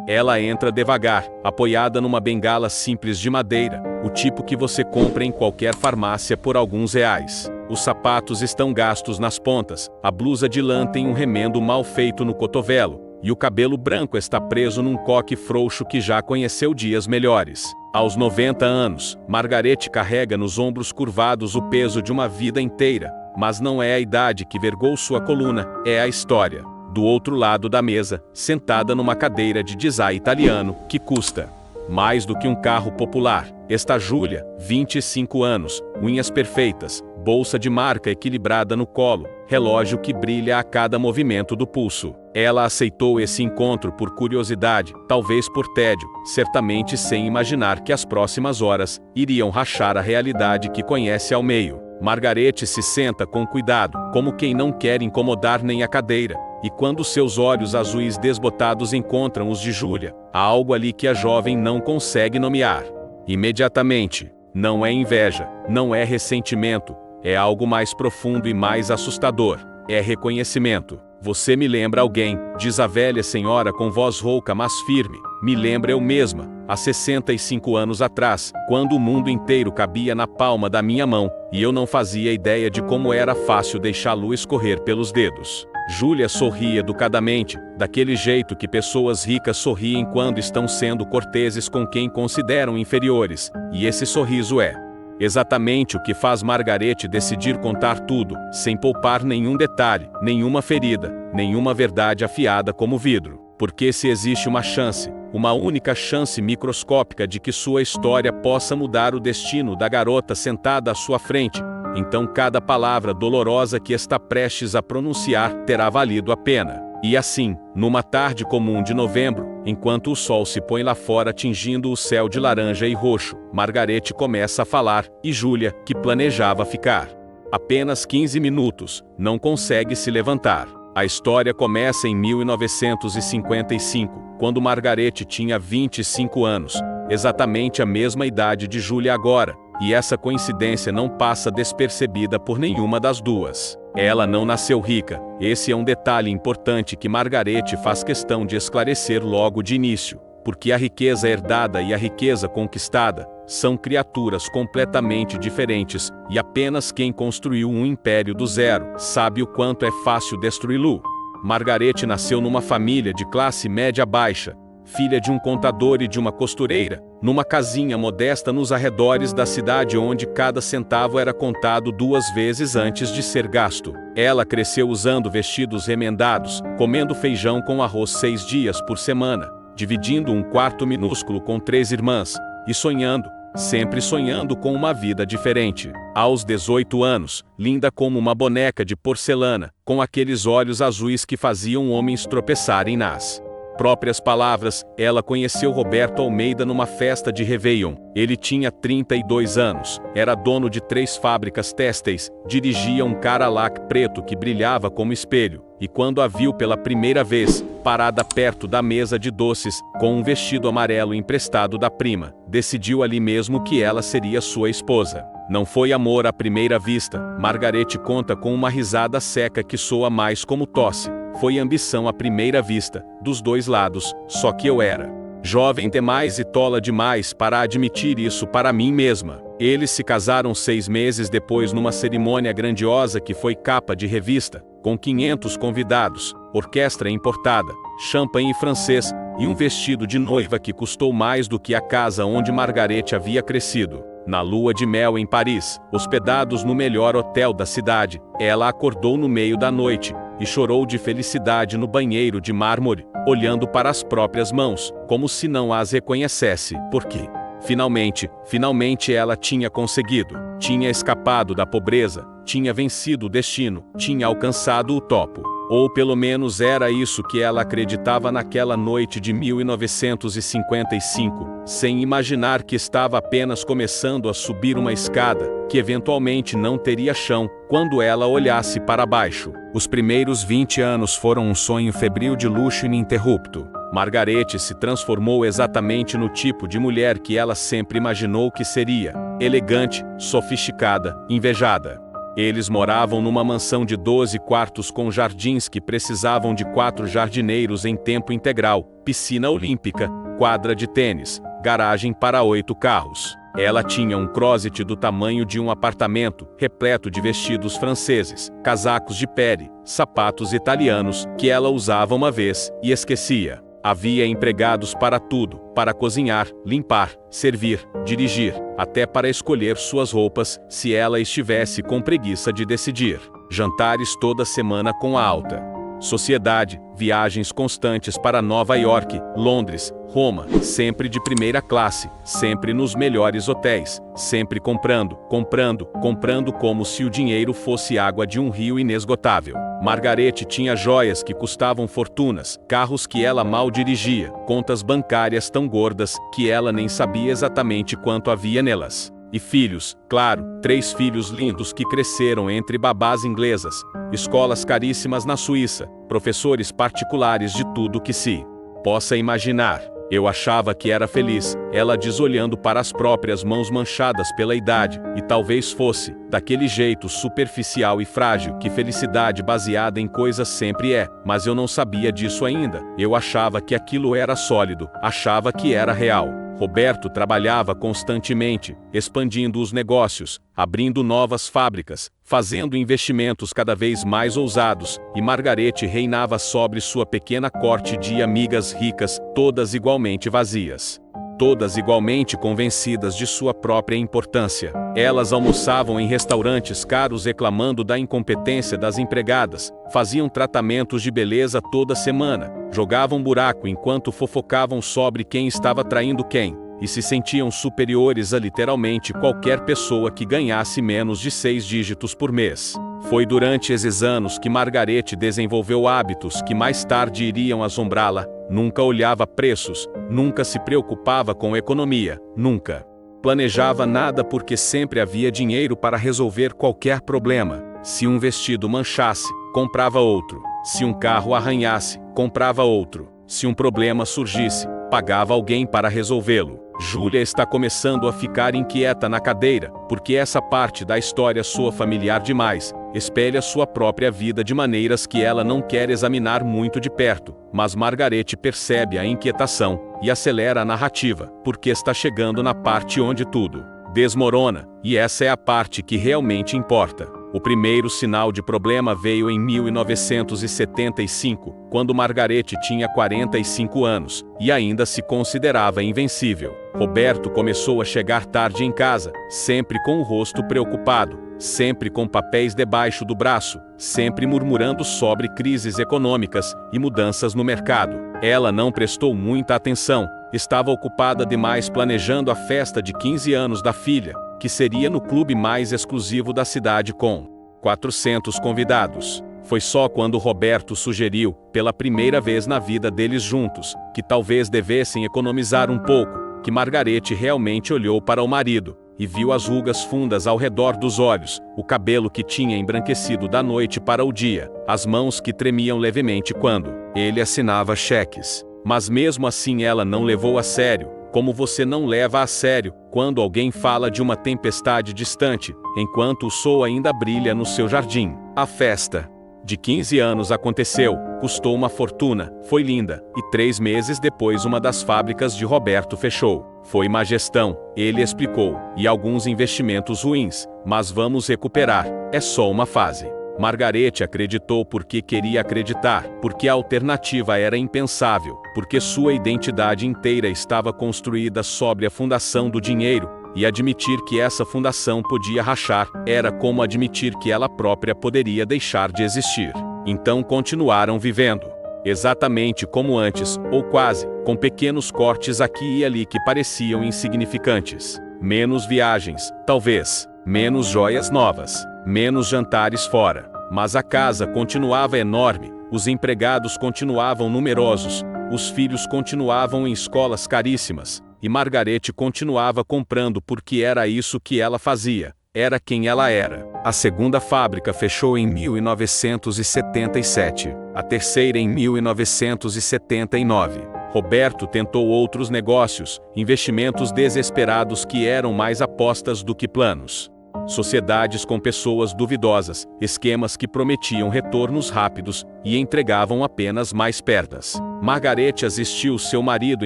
Ela entra devagar, apoiada numa bengala simples de madeira, o tipo que você compra em qualquer farmácia por alguns reais. Os sapatos estão gastos nas pontas, a blusa de lã tem um remendo mal feito no cotovelo, e o cabelo branco está preso num coque frouxo que já conheceu dias melhores. Aos 90 anos, Margarete carrega nos ombros curvados o peso de uma vida inteira, mas não é a idade que vergou sua coluna, é a história. Do outro lado da mesa, sentada numa cadeira de design italiano, que custa mais do que um carro popular, está Júlia, 25 anos, unhas perfeitas, bolsa de marca equilibrada no colo, relógio que brilha a cada movimento do pulso. Ela aceitou esse encontro por curiosidade, talvez por tédio, certamente sem imaginar que as próximas horas iriam rachar a realidade que conhece ao meio. Margarete se senta com cuidado, como quem não quer incomodar nem a cadeira. E quando seus olhos azuis desbotados encontram os de Júlia, há algo ali que a jovem não consegue nomear. Imediatamente, não é inveja, não é ressentimento, é algo mais profundo e mais assustador, é reconhecimento. Você me lembra alguém, diz a velha senhora com voz rouca mas firme, me lembra eu mesma, há 65 anos atrás, quando o mundo inteiro cabia na palma da minha mão, e eu não fazia ideia de como era fácil deixá-lo escorrer pelos dedos. Júlia sorri educadamente, daquele jeito que pessoas ricas sorriem quando estão sendo corteses com quem consideram inferiores, e esse sorriso é exatamente o que faz Margarete decidir contar tudo, sem poupar nenhum detalhe, nenhuma ferida, nenhuma verdade afiada como vidro. Porque se existe uma chance, uma única chance microscópica de que sua história possa mudar o destino da garota sentada à sua frente, então cada palavra dolorosa que está prestes a pronunciar terá valido a pena. E assim, numa tarde comum de novembro, enquanto o sol se põe lá fora tingindo o céu de laranja e roxo, Margarete começa a falar, e Júlia, que planejava ficar apenas 15 minutos, não consegue se levantar. A história começa em 1955, quando Margarete tinha 25 anos, exatamente a mesma idade de Júlia agora, e essa coincidência não passa despercebida por nenhuma das duas. Ela não nasceu rica, esse é um detalhe importante que Margarete faz questão de esclarecer logo de início, porque a riqueza herdada e a riqueza conquistada são criaturas completamente diferentes, e apenas quem construiu um império do zero sabe o quanto é fácil destruí-lo. Margarete nasceu numa família de classe média baixa, filha de um contador e de uma costureira, numa casinha modesta nos arredores da cidade onde cada centavo era contado 2 vezes antes de ser gasto. Ela cresceu usando vestidos remendados, comendo feijão com arroz 6 dias por semana, dividindo um quarto minúsculo com 3 irmãs, e sonhando, sempre sonhando com uma vida diferente. Aos 18 anos, linda como uma boneca de porcelana, com aqueles olhos azuis que faziam homens tropeçarem nas próprias palavras, ela conheceu Roberto Almeida numa festa de Réveillon. Ele tinha 32 anos, era dono de 3 fábricas têxteis, dirigia um Cadillac preto que brilhava como espelho, e quando a viu pela primeira vez, parada perto da mesa de doces, com um vestido amarelo emprestado da prima, decidiu ali mesmo que ela seria sua esposa. Não foi amor à primeira vista, Margarete conta com uma risada seca que soa mais como tosse. Foi ambição à primeira vista, dos 2 lados, só que eu era jovem demais e tola demais para admitir isso para mim mesma. Eles se casaram 6 meses depois numa cerimônia grandiosa que foi capa de revista, com 500 convidados, orquestra importada, champanhe francês, e um vestido de noiva que custou mais do que a casa onde Margarete havia crescido. Na lua de mel em Paris, hospedados no melhor hotel da cidade, ela acordou no meio da noite e chorou de felicidade no banheiro de mármore, olhando para as próprias mãos, como se não as reconhecesse, porque finalmente ela tinha conseguido, tinha escapado da pobreza, tinha vencido o destino, tinha alcançado o topo. Ou pelo menos era isso que ela acreditava naquela noite de 1955, sem imaginar que estava apenas começando a subir uma escada, que eventualmente não teria chão, quando ela olhasse para baixo. Os primeiros 20 anos foram um sonho febril de luxo ininterrupto. Margarete se transformou exatamente no tipo de mulher que ela sempre imaginou que seria: elegante, sofisticada, invejada. Eles moravam numa mansão de 12 quartos com jardins que precisavam de 4 jardineiros em tempo integral, piscina olímpica, quadra de tênis, garagem para 8 carros. Ela tinha um closet do tamanho de um apartamento, repleto de vestidos franceses, casacos de pele, sapatos italianos, que ela usava uma vez e esquecia. Havia empregados para tudo, para cozinhar, limpar, servir, dirigir, até para escolher suas roupas, se ela estivesse com preguiça de decidir. Jantares toda semana com a alta sociedade, viagens constantes para Nova York, Londres, Roma, sempre de primeira classe, sempre nos melhores hotéis, sempre comprando, comprando, comprando como se o dinheiro fosse água de um rio inesgotável. Margarete tinha joias que custavam fortunas, carros que ela mal dirigia, contas bancárias tão gordas que ela nem sabia exatamente quanto havia nelas. E filhos, claro, 3 filhos lindos que cresceram entre babás inglesas, escolas caríssimas na Suíça, professores particulares de tudo que se possa imaginar. Eu achava que era feliz, ela diz olhando para as próprias mãos manchadas pela idade, e talvez fosse, daquele jeito superficial e frágil que felicidade baseada em coisas sempre é, mas eu não sabia disso ainda. Eu achava que aquilo era sólido, achava que era real. Roberto trabalhava constantemente, expandindo os negócios, abrindo novas fábricas, fazendo investimentos cada vez mais ousados, e Margarete reinava sobre sua pequena corte de amigas ricas, todas igualmente vazias. Todas igualmente convencidas de sua própria importância. Elas almoçavam em restaurantes caros reclamando da incompetência das empregadas, faziam tratamentos de beleza toda semana, jogavam buraco enquanto fofocavam sobre quem estava traindo quem, e se sentiam superiores a literalmente qualquer pessoa que ganhasse menos de 6 dígitos por mês. Foi durante esses anos que Margarete desenvolveu hábitos que mais tarde iriam assombrá-la. Nunca olhava preços, nunca se preocupava com economia, nunca planejava nada porque sempre havia dinheiro para resolver qualquer problema. Se um vestido manchasse, comprava outro. Se um carro arranhasse, comprava outro. Se um problema surgisse, pagava alguém para resolvê-lo. Júlia está começando a ficar inquieta na cadeira, porque essa parte da história soa familiar demais. Espelha sua própria vida de maneiras que ela não quer examinar muito de perto, mas Margarete percebe a inquietação e acelera a narrativa, porque está chegando na parte onde tudo desmorona, e essa é a parte que realmente importa. O primeiro sinal de problema veio em 1975, quando Margarete tinha 45 anos, e ainda se considerava invencível. Roberto começou a chegar tarde em casa, sempre com o rosto preocupado, sempre com papéis debaixo do braço, sempre murmurando sobre crises econômicas e mudanças no mercado. Ela não prestou muita atenção, estava ocupada demais planejando a festa de 15 anos da filha, que seria no clube mais exclusivo da cidade com 400 convidados. Foi só quando Roberto sugeriu, pela primeira vez na vida deles juntos, que talvez devessem economizar um pouco, que Margarete realmente olhou para o marido, e viu as rugas fundas ao redor dos olhos, o cabelo que tinha embranquecido da noite para o dia, as mãos que tremiam levemente quando ele assinava cheques. Mas mesmo assim ela não levou a sério, como você não leva a sério quando alguém fala de uma tempestade distante, enquanto o sol ainda brilha no seu jardim. A festa de 15 anos aconteceu, custou uma fortuna, foi linda, e 3 meses depois uma das fábricas de Roberto fechou. Foi má gestão, ele explicou, e alguns investimentos ruins, mas vamos recuperar, é só uma fase. Margarete acreditou porque queria acreditar, porque a alternativa era impensável, porque sua identidade inteira estava construída sobre a fundação do dinheiro, e admitir que essa fundação podia rachar era como admitir que ela própria poderia deixar de existir. Então continuaram vivendo, exatamente como antes, ou quase, com pequenos cortes aqui e ali que pareciam insignificantes. Menos viagens, talvez, menos joias novas, menos jantares fora. Mas a casa continuava enorme, os empregados continuavam numerosos, os filhos continuavam em escolas caríssimas, e Margarete continuava comprando porque era isso que ela fazia, era quem ela era. A segunda fábrica fechou em 1977, a terceira em 1979. Roberto tentou outros negócios, investimentos desesperados que eram mais apostas do que planos. sociedades com pessoas duvidosas, esquemas que prometiam retornos rápidos e entregavam apenas mais perdas. Margaret assistiu seu marido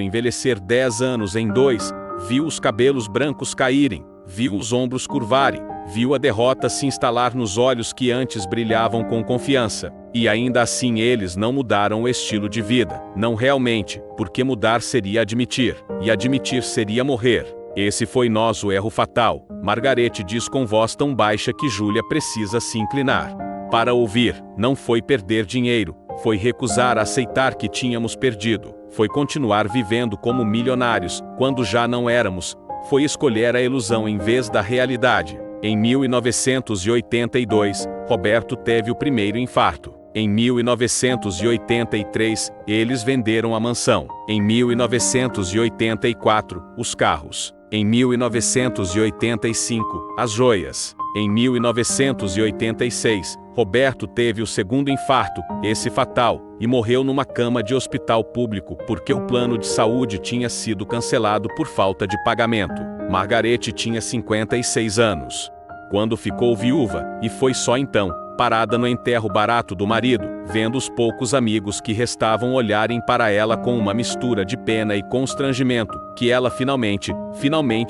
envelhecer 10 anos em 2, viu os cabelos brancos caírem, viu os ombros curvarem, viu a derrota se instalar nos olhos que antes brilhavam com confiança. E ainda assim eles não mudaram o estilo de vida. Não realmente, porque mudar seria admitir, e admitir seria morrer. Esse foi nosso erro fatal. Margaret diz com voz tão baixa que Julia precisa se inclinar para ouvir. Não foi perder dinheiro, foi recusar aceitar que tínhamos perdido. Foi continuar vivendo como milionários, quando já não éramos. Foi escolher a ilusão em vez da realidade. Em 1982, Roberto teve o primeiro infarto. Em 1983, eles venderam a mansão. Em 1984, os carros. Em 1985, as joias. Em 1986, Roberto teve o segundo infarto, esse fatal, e morreu numa cama de hospital público porque o plano de saúde tinha sido cancelado por falta de pagamento. Margaret tinha 56 anos quando ficou viúva, e foi só então, parada no enterro barato do marido, vendo os poucos amigos que restavam olharem para ela com uma mistura de pena e constrangimento, que ela finalmente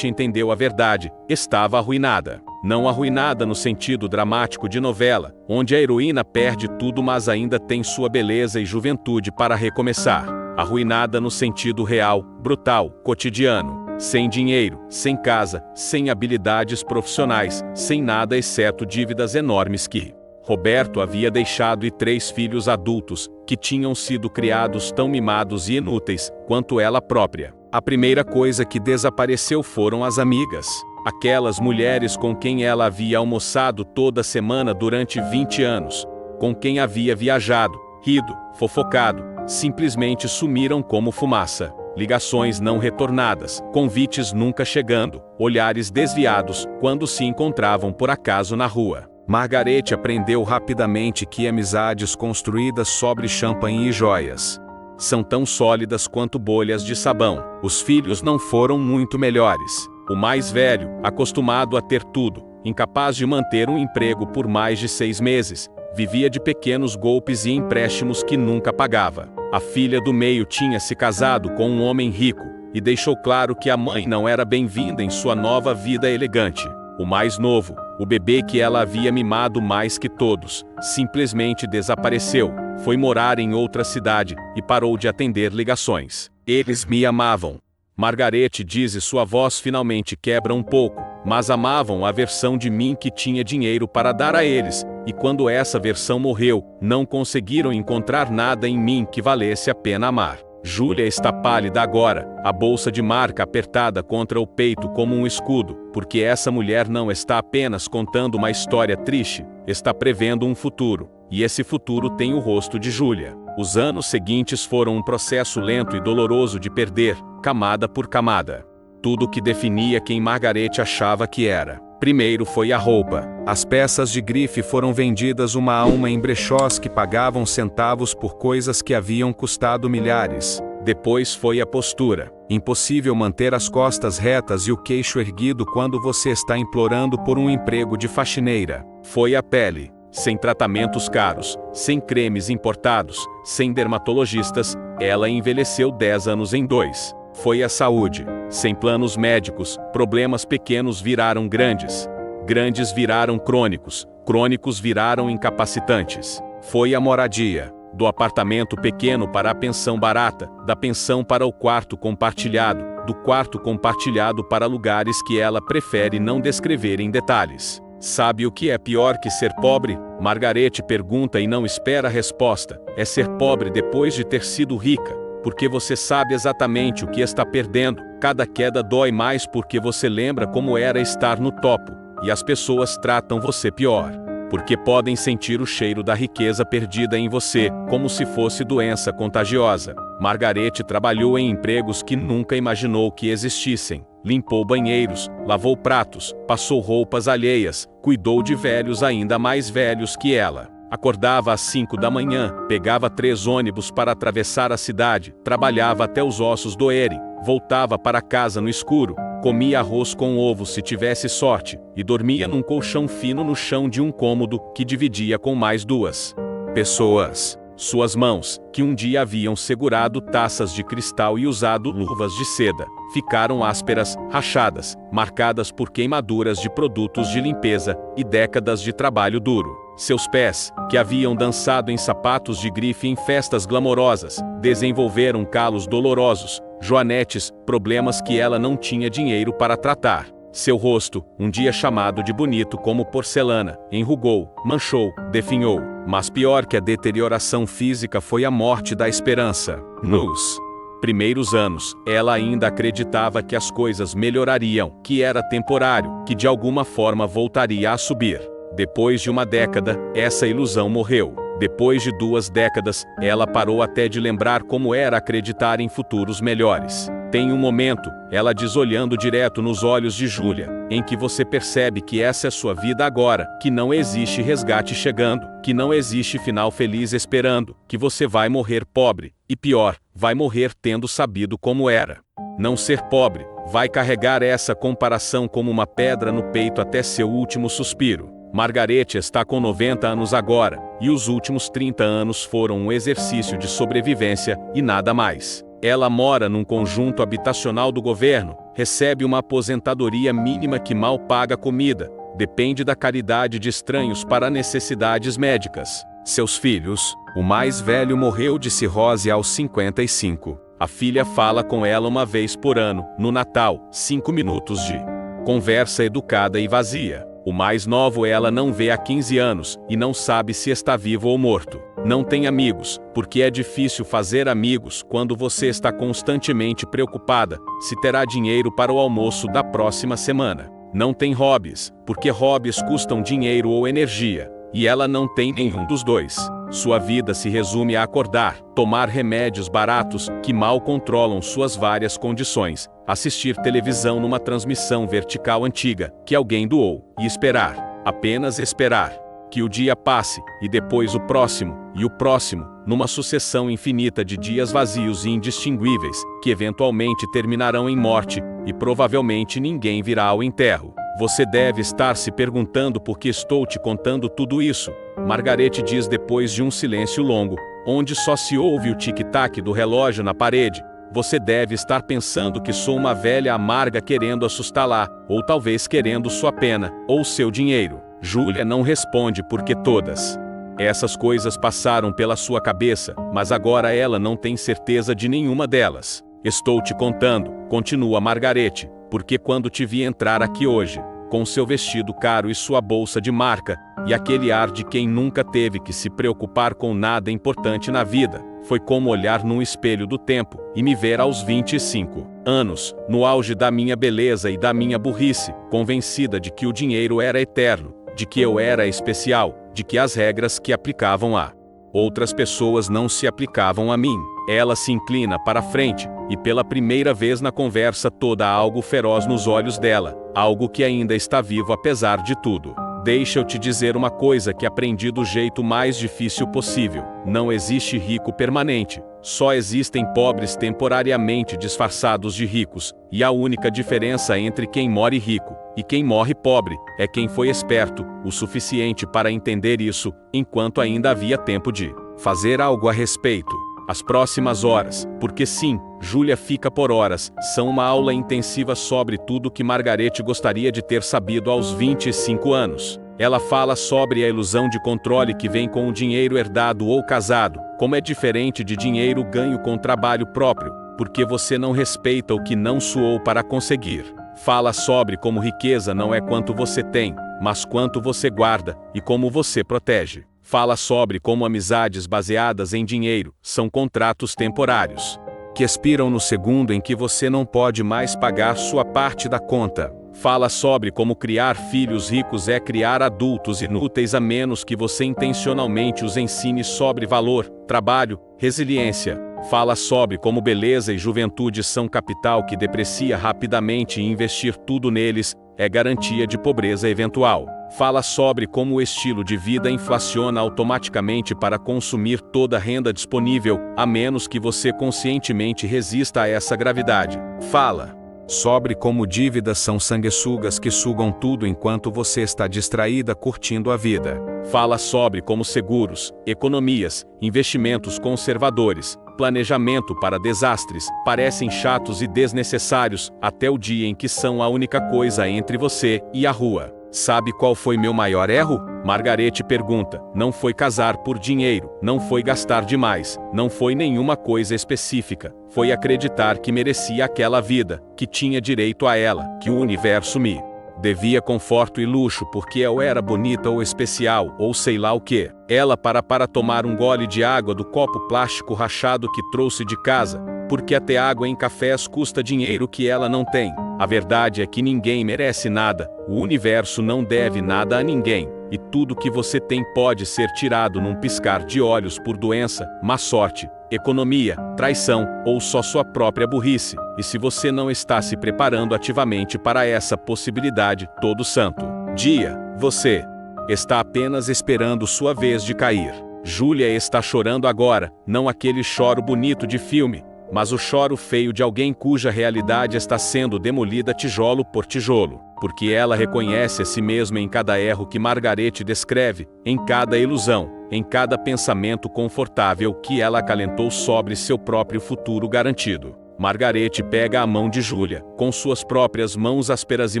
entendeu a verdade: estava arruinada. Não arruinada no sentido dramático de novela, onde a heroína perde tudo mas ainda tem sua beleza e juventude para recomeçar. Arruinada no sentido real, brutal, cotidiano. Sem dinheiro, sem casa, sem habilidades profissionais, sem nada exceto dívidas enormes que Roberto havia deixado e 3 filhos adultos, que tinham sido criados tão mimados e inúteis quanto ela própria. A primeira coisa que desapareceu foram as amigas. Aquelas mulheres com quem ela havia almoçado toda semana durante 20 anos, com quem havia viajado, rido, fofocado, simplesmente sumiram como fumaça. Ligações não retornadas, convites nunca chegando, olhares desviados quando se encontravam por acaso na rua. Margaret aprendeu rapidamente que amizades construídas sobre champanhe e joias são tão sólidas quanto bolhas de sabão. Os filhos não foram muito melhores. O mais velho, acostumado a ter tudo, incapaz de manter um emprego por mais de 6 meses, vivia de pequenos golpes e empréstimos que nunca pagava. A filha do meio tinha se casado com um homem rico, e deixou claro que a mãe não era bem-vinda em sua nova vida elegante. O mais novo, o bebê que ela havia mimado mais que todos, simplesmente desapareceu, foi morar em outra cidade, e parou de atender ligações. Eles me amavam. Margaret diz e sua voz finalmente quebra um pouco, mas amavam a versão de mim que tinha dinheiro para dar a eles, e quando essa versão morreu, não conseguiram encontrar nada em mim que valesse a pena amar. Julia está pálida agora, a bolsa de marca apertada contra o peito como um escudo, porque essa mulher não está apenas contando uma história triste, está prevendo um futuro, e esse futuro tem o rosto de Julia. Os anos seguintes foram um processo lento e doloroso de perder, camada por camada, tudo o que definia quem Margaret achava que era. Primeiro foi a roupa. As peças de grife foram vendidas uma a uma em brechós que pagavam centavos por coisas que haviam custado milhares. Depois foi a postura. Impossível manter as costas retas e o queixo erguido quando você está implorando por um emprego de faxineira. Foi a pele. Sem tratamentos caros, sem cremes importados, sem dermatologistas, ela envelheceu 10 anos em 2. Foi a saúde. Sem planos médicos, problemas pequenos viraram grandes. Grandes viraram crônicos. Crônicos viraram incapacitantes. Foi a moradia. Do apartamento pequeno para a pensão barata, da pensão para o quarto compartilhado, do quarto compartilhado para lugares que ela prefere não descrever em detalhes. Sabe o que é pior que ser pobre? Margaret pergunta e não espera a resposta. É ser pobre depois de ter sido rica. Porque você sabe exatamente o que está perdendo. Cada queda dói mais porque você lembra como era estar no topo, e as pessoas tratam você pior. Porque podem sentir o cheiro da riqueza perdida em você, como se fosse doença contagiosa. Margaret trabalhou em empregos que nunca imaginou que existissem. Limpou banheiros, lavou pratos, passou roupas alheias, cuidou de velhos ainda mais velhos que ela. Acordava às 5 da manhã, pegava 3 ônibus para atravessar a cidade, trabalhava até os ossos doerem, voltava para casa no escuro, comia arroz com ovo se tivesse sorte, e dormia num colchão fino no chão de um cômodo que dividia com mais duas pessoas. Suas mãos, que um dia haviam segurado taças de cristal e usado luvas de seda, ficaram ásperas, rachadas, marcadas por queimaduras de produtos de limpeza e décadas de trabalho duro. Seus pés, que haviam dançado em sapatos de grife em festas glamorosas, desenvolveram calos dolorosos, joanetes, problemas que ela não tinha dinheiro para tratar. Seu rosto, um dia chamado de bonito como porcelana, enrugou, manchou, definhou. Mas pior que a deterioração física foi a morte da esperança. Nos primeiros anos, ela ainda acreditava que as coisas melhorariam, que era temporário, que de alguma forma voltaria a subir. Depois de uma década, essa ilusão morreu. Depois de 2 décadas, ela parou até de lembrar como era acreditar em futuros melhores. Tem um momento, ela diz olhando direto nos olhos de Julia, em que você percebe que essa é sua vida agora, que não existe resgate chegando, que não existe final feliz esperando, que você vai morrer pobre, e pior, vai morrer tendo sabido como era. Não ser pobre, vai carregar essa comparação como uma pedra no peito até seu último suspiro. Margarete está com 90 anos agora, e os últimos 30 anos foram um exercício de sobrevivência, e nada mais. Ela mora num conjunto habitacional do governo, recebe uma aposentadoria mínima que mal paga comida, depende da caridade de estranhos para necessidades médicas. Seus filhos, o mais velho morreu de cirrose aos 55. A filha fala com ela uma vez por ano, no Natal, 5 minutos de conversa educada e vazia. O mais novo ela não vê há 15 anos, e não sabe se está vivo ou morto. Não tem amigos, porque é difícil fazer amigos quando você está constantemente preocupada se terá dinheiro para o almoço da próxima semana. Não tem hobbies, porque hobbies custam dinheiro ou energia, e ela não tem nenhum dos dois. Sua vida se resume a acordar, tomar remédios baratos que mal controlam suas várias condições, assistir televisão numa transmissão vertical antiga que alguém doou, e esperar, apenas esperar, que o dia passe, e depois o próximo, e o próximo, numa sucessão infinita de dias vazios e indistinguíveis, que eventualmente terminarão em morte, e provavelmente ninguém virá ao enterro. Você deve estar se perguntando por que estou te contando tudo isso. Margarete diz depois de um silêncio longo, onde só se ouve o tic-tac do relógio na parede. Você deve estar pensando que sou uma velha amarga querendo assustá-la, ou talvez querendo sua pena, ou seu dinheiro. Julia não responde porque todas essas coisas passaram pela sua cabeça, mas agora ela não tem certeza de nenhuma delas. Estou te contando, continua Margarete, porque quando te vi entrar aqui hoje, com seu vestido caro e sua bolsa de marca, e aquele ar de quem nunca teve que se preocupar com nada importante na vida, foi como olhar num espelho do tempo e me ver aos 25 anos, no auge da minha beleza e da minha burrice, convencida de que o dinheiro era eterno, de que eu era especial, de que as regras que aplicavam a outras pessoas não se aplicavam a mim. Ela se inclina para frente, e pela primeira vez na conversa toda há algo feroz nos olhos dela, algo que ainda está vivo apesar de tudo. Deixa eu te dizer uma coisa que aprendi do jeito mais difícil possível. Não existe rico permanente. Só existem pobres temporariamente disfarçados de ricos, e a única diferença entre quem morre rico e quem morre pobre é quem foi esperto o suficiente para entender isso, enquanto ainda havia tempo de fazer algo a respeito. As próximas horas, porque sim, Julia fica por horas, são uma aula intensiva sobre tudo que Margarete gostaria de ter sabido aos 25 anos. Ela fala sobre a ilusão de controle que vem com o dinheiro herdado ou casado, como é diferente de dinheiro ganho com trabalho próprio, porque você não respeita o que não suou para conseguir. Fala sobre como riqueza não é quanto você tem, mas quanto você guarda, e como você protege. Fala sobre como amizades baseadas em dinheiro são contratos temporários, que expiram no segundo em que você não pode mais pagar sua parte da conta. Fala sobre como criar filhos ricos é criar adultos inúteis a menos que você intencionalmente os ensine sobre valor, trabalho, resiliência. Fala sobre como beleza e juventude são capital que deprecia rapidamente e investir tudo neles é garantia de pobreza eventual. Fala sobre como o estilo de vida inflaciona automaticamente para consumir toda a renda disponível, a menos que você conscientemente resista a essa gravidade. Fala Sobre como dívidas são sanguessugas que sugam tudo enquanto você está distraída curtindo a vida. Fala sobre como seguros, economias, investimentos conservadores, planejamento para desastres, parecem chatos e desnecessários, até o dia em que são a única coisa entre você e a rua. Sabe qual foi meu maior erro? Margarete pergunta. Não foi casar por dinheiro, não foi gastar demais, não foi nenhuma coisa específica. Foi acreditar que merecia aquela vida, que tinha direito a ela, que o universo me devia conforto e luxo porque eu era bonita ou especial, ou sei lá o que. Ela para tomar um gole de água do copo plástico rachado que trouxe de casa, porque até água em cafés custa dinheiro que ela não tem. A verdade é que ninguém merece nada, o universo não deve nada a ninguém, e tudo que você tem pode ser tirado num piscar de olhos por doença, má sorte, economia, traição, ou só sua própria burrice, e se você não está se preparando ativamente para essa possibilidade todo santo dia, você está apenas esperando sua vez de cair. Júlia está chorando agora, não aquele choro bonito de filme, mas o choro feio de alguém cuja realidade está sendo demolida tijolo por tijolo, porque ela reconhece a si mesma em cada erro que Margarete descreve, em cada ilusão, em cada pensamento confortável que ela acalentou sobre seu próprio futuro garantido. Margarete pega a mão de Júlia, com suas próprias mãos ásperas e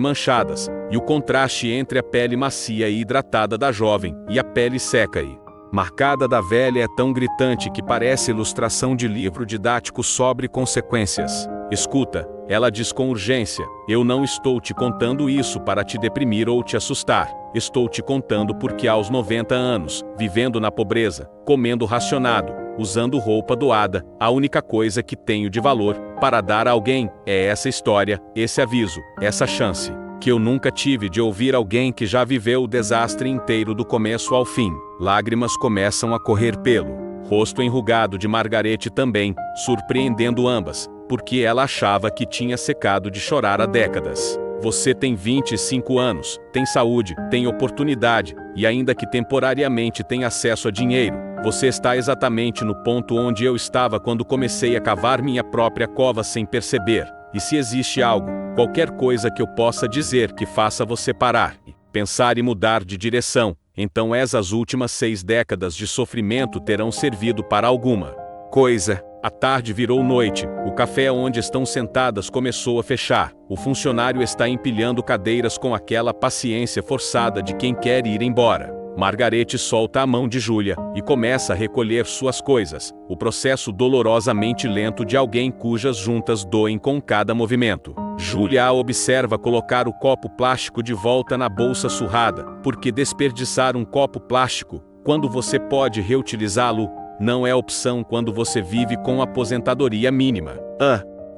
manchadas, e o contraste entre a pele macia e hidratada da jovem e a pele seca e marcada da velha é tão gritante que parece ilustração de livro didático sobre consequências. Escuta, ela diz com urgência, eu não estou te contando isso para te deprimir ou te assustar. Estou te contando porque aos 90 anos, vivendo na pobreza, comendo racionado, usando roupa doada, a única coisa que tenho de valor para dar a alguém é essa história, esse aviso, essa chance, que eu nunca tive de ouvir alguém que já viveu o desastre inteiro do começo ao fim. Lágrimas começam a correr pelo rosto enrugado de Margarete também, surpreendendo ambas, porque ela achava que tinha secado de chorar há décadas. Você tem 25 anos, tem saúde, tem oportunidade, e ainda que temporariamente tem acesso a dinheiro, você está exatamente no ponto onde eu estava quando comecei a cavar minha própria cova sem perceber. E se existe algo, qualquer coisa que eu possa dizer que faça você parar, pensar e mudar de direção, então essas últimas 6 décadas de sofrimento terão servido para alguma coisa. A tarde virou noite, o café onde estão sentadas começou a fechar, o funcionário está empilhando cadeiras com aquela paciência forçada de quem quer ir embora. Margarete solta a mão de Júlia e começa a recolher suas coisas, o processo dolorosamente lento de alguém cujas juntas doem com cada movimento. Júlia a observa colocar o copo plástico de volta na bolsa surrada, porque desperdiçar um copo plástico, quando você pode reutilizá-lo, não é opção quando você vive com aposentadoria mínima.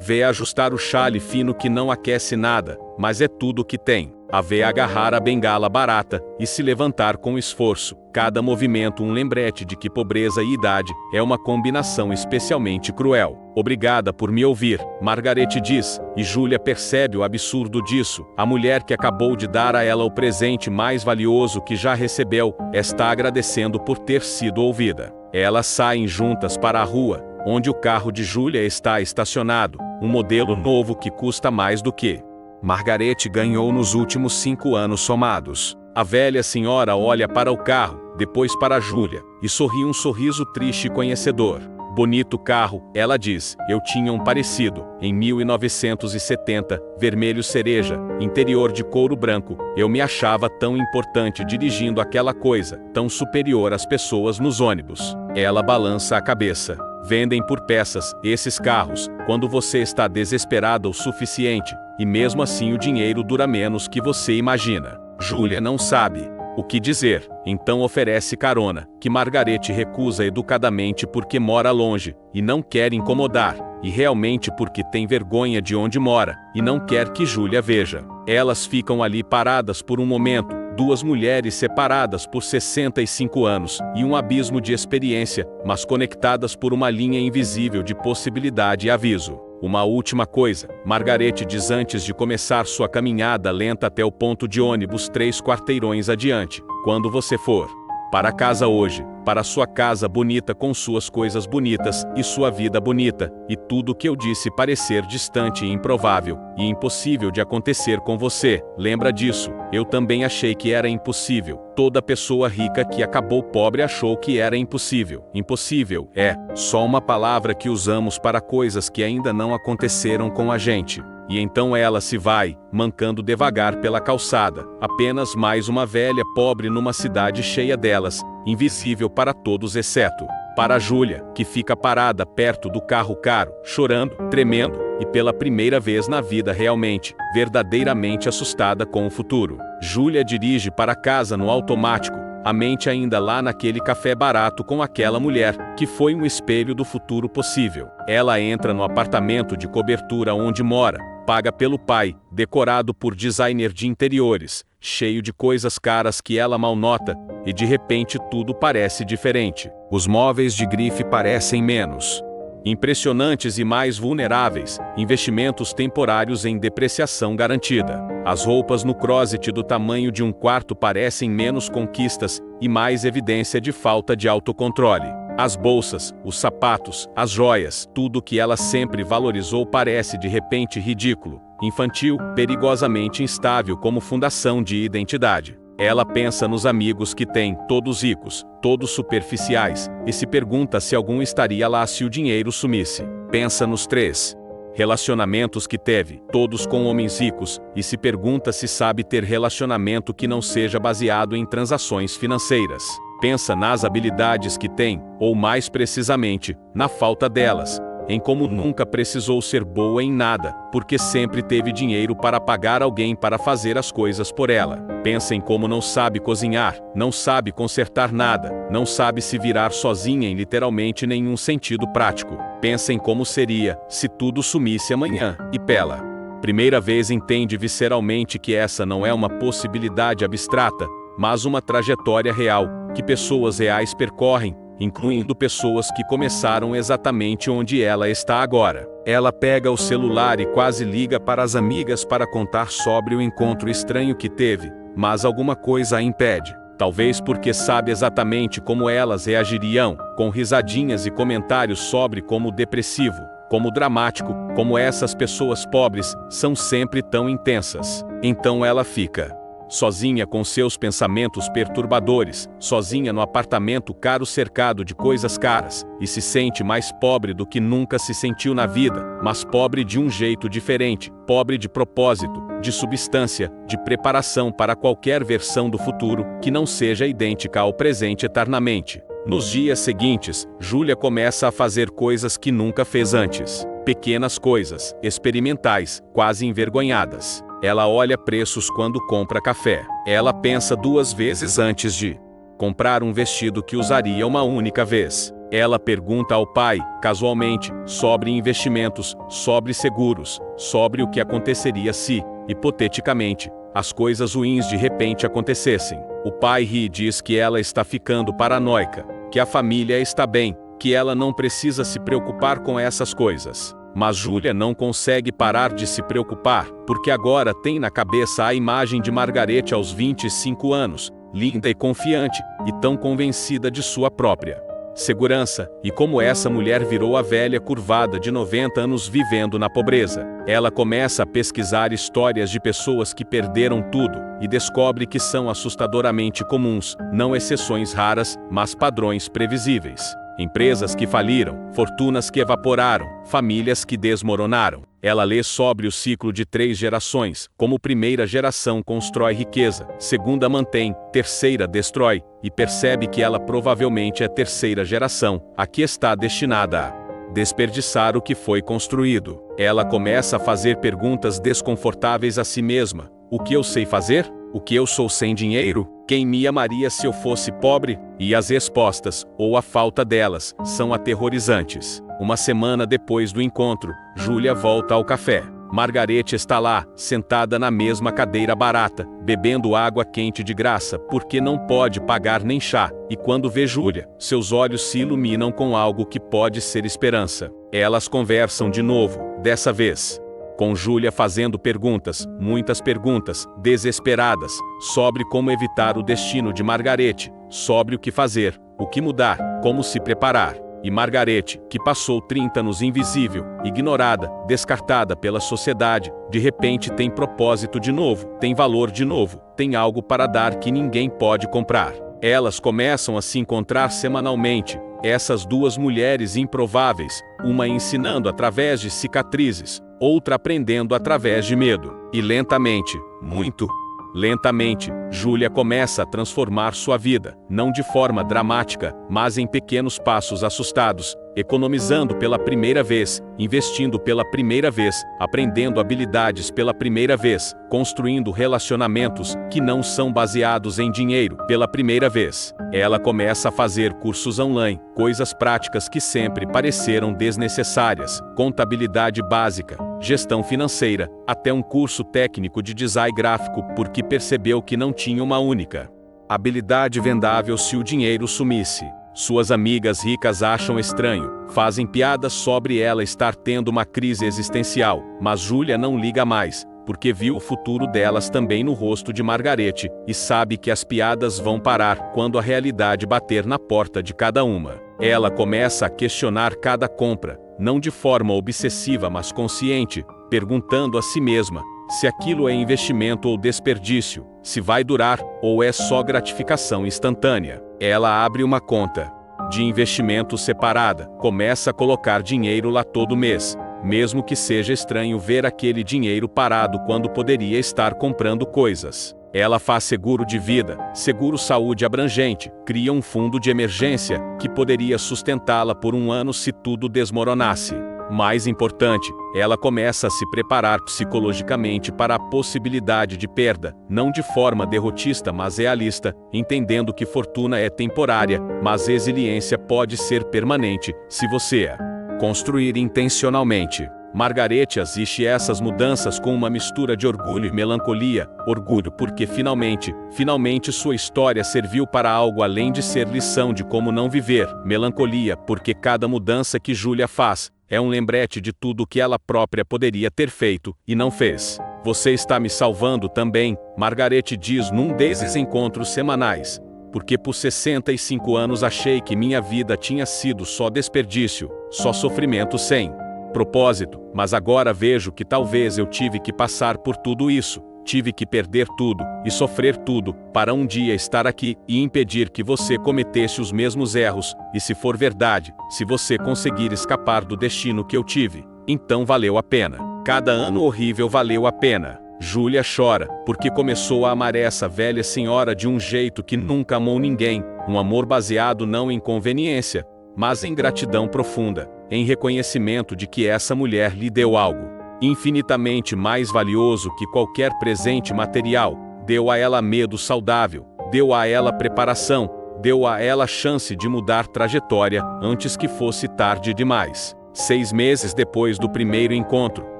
Vê ajustar o chale fino que não aquece nada, mas é tudo o que tem. A vê agarrar a bengala barata e se levantar com esforço. Cada movimento um lembrete de que pobreza e idade é uma combinação especialmente cruel. Obrigada por me ouvir, Margarete diz, e Júlia percebe o absurdo disso. A mulher que acabou de dar a ela o presente mais valioso que já recebeu, está agradecendo por ter sido ouvida. Elas saem juntas para a rua, onde o carro de Júlia está estacionado, um modelo novo que custa mais do que Margarete ganhou nos últimos 5 anos somados. A velha senhora olha para o carro, depois para Júlia, e sorri um sorriso triste e conhecedor. Bonito carro, ela diz, eu tinha um parecido, em 1970, vermelho cereja, interior de couro branco, eu me achava tão importante dirigindo aquela coisa, tão superior às pessoas nos ônibus. Ela balança a cabeça. Vendem por peças, esses carros, quando você está desesperada o suficiente, e mesmo assim o dinheiro dura menos que você imagina. Júlia não sabe o que dizer, então oferece carona, que Margarete recusa educadamente porque mora longe, e não quer incomodar, e realmente porque tem vergonha de onde mora, e não quer que Júlia veja. Elas ficam ali paradas por um momento, 2 mulheres separadas por 65 anos, e um abismo de experiência, mas conectadas por uma linha invisível de possibilidade e aviso. Uma última coisa, Margarete diz antes de começar sua caminhada lenta até o ponto de ônibus 3 quarteirões adiante. Quando você for para casa hoje, para sua casa bonita com suas coisas bonitas, e sua vida bonita, e tudo que eu disse parecer distante e improvável, e impossível de acontecer com você. Lembra disso? Eu também achei que era impossível. Toda pessoa rica que acabou pobre achou que era impossível. Impossível é só uma palavra que usamos para coisas que ainda não aconteceram com a gente. E então ela se vai, mancando devagar pela calçada, apenas mais uma velha pobre numa cidade cheia delas, invisível para todos exceto para Júlia, que fica parada perto do carro caro, chorando, tremendo, e pela primeira vez na vida realmente, verdadeiramente assustada com o futuro. Júlia dirige para casa no automático, a mente ainda lá naquele café barato com aquela mulher, que foi um espelho do futuro possível. Ela entra no apartamento de cobertura onde mora, paga pelo pai, decorado por designer de interiores, cheio de coisas caras que ela mal nota, e de repente tudo parece diferente. Os móveis de grife parecem menos impressionantes e mais vulneráveis, investimentos temporários em depreciação garantida. As roupas no closet do tamanho de um quarto parecem menos conquistas e mais evidência de falta de autocontrole. As bolsas, os sapatos, as joias, tudo que ela sempre valorizou parece de repente ridículo, infantil, perigosamente instável como fundação de identidade. Ela pensa nos amigos que tem, todos ricos, todos superficiais, e se pergunta se algum estaria lá se o dinheiro sumisse. Pensa nos 3 relacionamentos que teve, todos com homens ricos, e se pergunta se sabe ter relacionamento que não seja baseado em transações financeiras. Pensa nas habilidades que tem, ou mais precisamente, na falta delas, em como nunca precisou ser boa em nada, porque sempre teve dinheiro para pagar alguém para fazer as coisas por ela. Pensa em como não sabe cozinhar, não sabe consertar nada, não sabe se virar sozinha em literalmente nenhum sentido prático. Pensa em como seria, se tudo sumisse amanhã, e pela primeira vez entende visceralmente que essa não é uma possibilidade abstrata, mas uma trajetória real, que pessoas reais percorrem, incluindo pessoas que começaram exatamente onde ela está agora. Ela pega o celular e quase liga para as amigas para contar sobre o encontro estranho que teve, mas alguma coisa a impede. Talvez porque sabe exatamente como elas reagiriam, com risadinhas e comentários sobre como depressivo, como dramático, como essas pessoas pobres são sempre tão intensas. Então ela fica sozinha com seus pensamentos perturbadores, sozinha no apartamento caro cercado de coisas caras, e se sente mais pobre do que nunca se sentiu na vida, mas pobre de um jeito diferente, pobre de propósito, de substância, de preparação para qualquer versão do futuro que não seja idêntica ao presente eternamente. Nos dias seguintes, Júlia começa a fazer coisas que nunca fez antes. Pequenas coisas, experimentais, quase envergonhadas. Ela olha preços quando compra café. Ela pensa 2 vezes antes de comprar um vestido que usaria uma única vez. Ela pergunta ao pai, casualmente, sobre investimentos, sobre seguros, sobre o que aconteceria se, hipoteticamente, as coisas ruins de repente acontecessem. O pai ri e diz que ela está ficando paranoica, que a família está bem, que ela não precisa se preocupar com essas coisas. Mas Júlia não consegue parar de se preocupar, porque agora tem na cabeça a imagem de Margarete aos 25 anos, linda e confiante, e tão convencida de sua própria segurança, e como essa mulher virou a velha curvada de 90 anos vivendo na pobreza. Ela começa a pesquisar histórias de pessoas que perderam tudo, e descobre que são assustadoramente comuns, não exceções raras, mas padrões previsíveis. Empresas que faliram, fortunas que evaporaram, famílias que desmoronaram. Ela lê sobre o ciclo de 3 gerações, como primeira geração constrói riqueza, segunda mantém, terceira destrói, e percebe que ela provavelmente é terceira geração, a que está destinada a desperdiçar o que foi construído. Ela começa a fazer perguntas desconfortáveis a si mesma. O que eu sei fazer? O que eu sou sem dinheiro? Quem me amaria se eu fosse pobre? E as respostas, ou a falta delas, são aterrorizantes. Uma semana depois do encontro, Júlia volta ao café. Margarete está lá, sentada na mesma cadeira barata, bebendo água quente de graça, porque não pode pagar nem chá. E quando vê Júlia, seus olhos se iluminam com algo que pode ser esperança. Elas conversam de novo, dessa vez com Júlia fazendo perguntas, muitas perguntas, desesperadas, sobre como evitar o destino de Margarete, sobre o que fazer, o que mudar, como se preparar. E Margarete, que passou 30 anos invisível, ignorada, descartada pela sociedade, de repente tem propósito de novo, tem valor de novo, tem algo para dar que ninguém pode comprar. Elas começam a se encontrar semanalmente, essas duas mulheres improváveis, uma ensinando através de cicatrizes, outra aprendendo através de medo. E lentamente, muito lentamente, Júlia começa a transformar sua vida, não de forma dramática, mas em pequenos passos assustados, economizando pela primeira vez, investindo pela primeira vez, aprendendo habilidades pela primeira vez, construindo relacionamentos que não são baseados em dinheiro pela primeira vez. Ela começa a fazer cursos online, coisas práticas que sempre pareceram desnecessárias, contabilidade básica, gestão financeira, até um curso técnico de design gráfico porque percebeu que não tinha uma única habilidade vendável se o dinheiro sumisse. Suas amigas ricas acham estranho, fazem piadas sobre ela estar tendo uma crise existencial, mas Júlia não liga mais, porque viu o futuro delas também no rosto de Margarete, e sabe que as piadas vão parar quando a realidade bater na porta de cada uma. Ela começa a questionar cada compra, não de forma obsessiva mas consciente, perguntando a si mesma se aquilo é investimento ou desperdício, se vai durar ou é só gratificação instantânea. Ela abre uma conta de investimento separada, começa a colocar dinheiro lá todo mês, mesmo que seja estranho ver aquele dinheiro parado quando poderia estar comprando coisas. Ela faz seguro de vida, seguro saúde abrangente, cria um fundo de emergência que poderia sustentá-la por um ano se tudo desmoronasse. Mais importante, ela começa a se preparar psicologicamente para a possibilidade de perda, não de forma derrotista mas realista, entendendo que fortuna é temporária, mas resiliência pode ser permanente, se você a construir intencionalmente. Margarete assiste essas mudanças com uma mistura de orgulho e melancolia. Orgulho porque finalmente sua história serviu para algo além de ser lição de como não viver. Melancolia porque cada mudança que Júlia faz é um lembrete de tudo que ela própria poderia ter feito e não fez. Você está me salvando também, Margarete diz num desses encontros semanais. Porque por 65 anos achei que minha vida tinha sido só desperdício, só sofrimento sem propósito, mas agora vejo que talvez eu tive que passar por tudo isso, tive que perder tudo e sofrer tudo para um dia estar aqui e impedir que você cometesse os mesmos erros, e se for verdade, se você conseguir escapar do destino que eu tive, então valeu a pena. Cada ano horrível valeu a pena. Júlia chora, porque começou a amar essa velha senhora de um jeito que nunca amou ninguém, um amor baseado não em conveniência, mas em gratidão profunda, em reconhecimento de que essa mulher lhe deu algo infinitamente mais valioso que qualquer presente material, deu a ela medo saudável, deu a ela preparação, deu a ela chance de mudar trajetória antes que fosse tarde demais. 6 meses depois do primeiro encontro,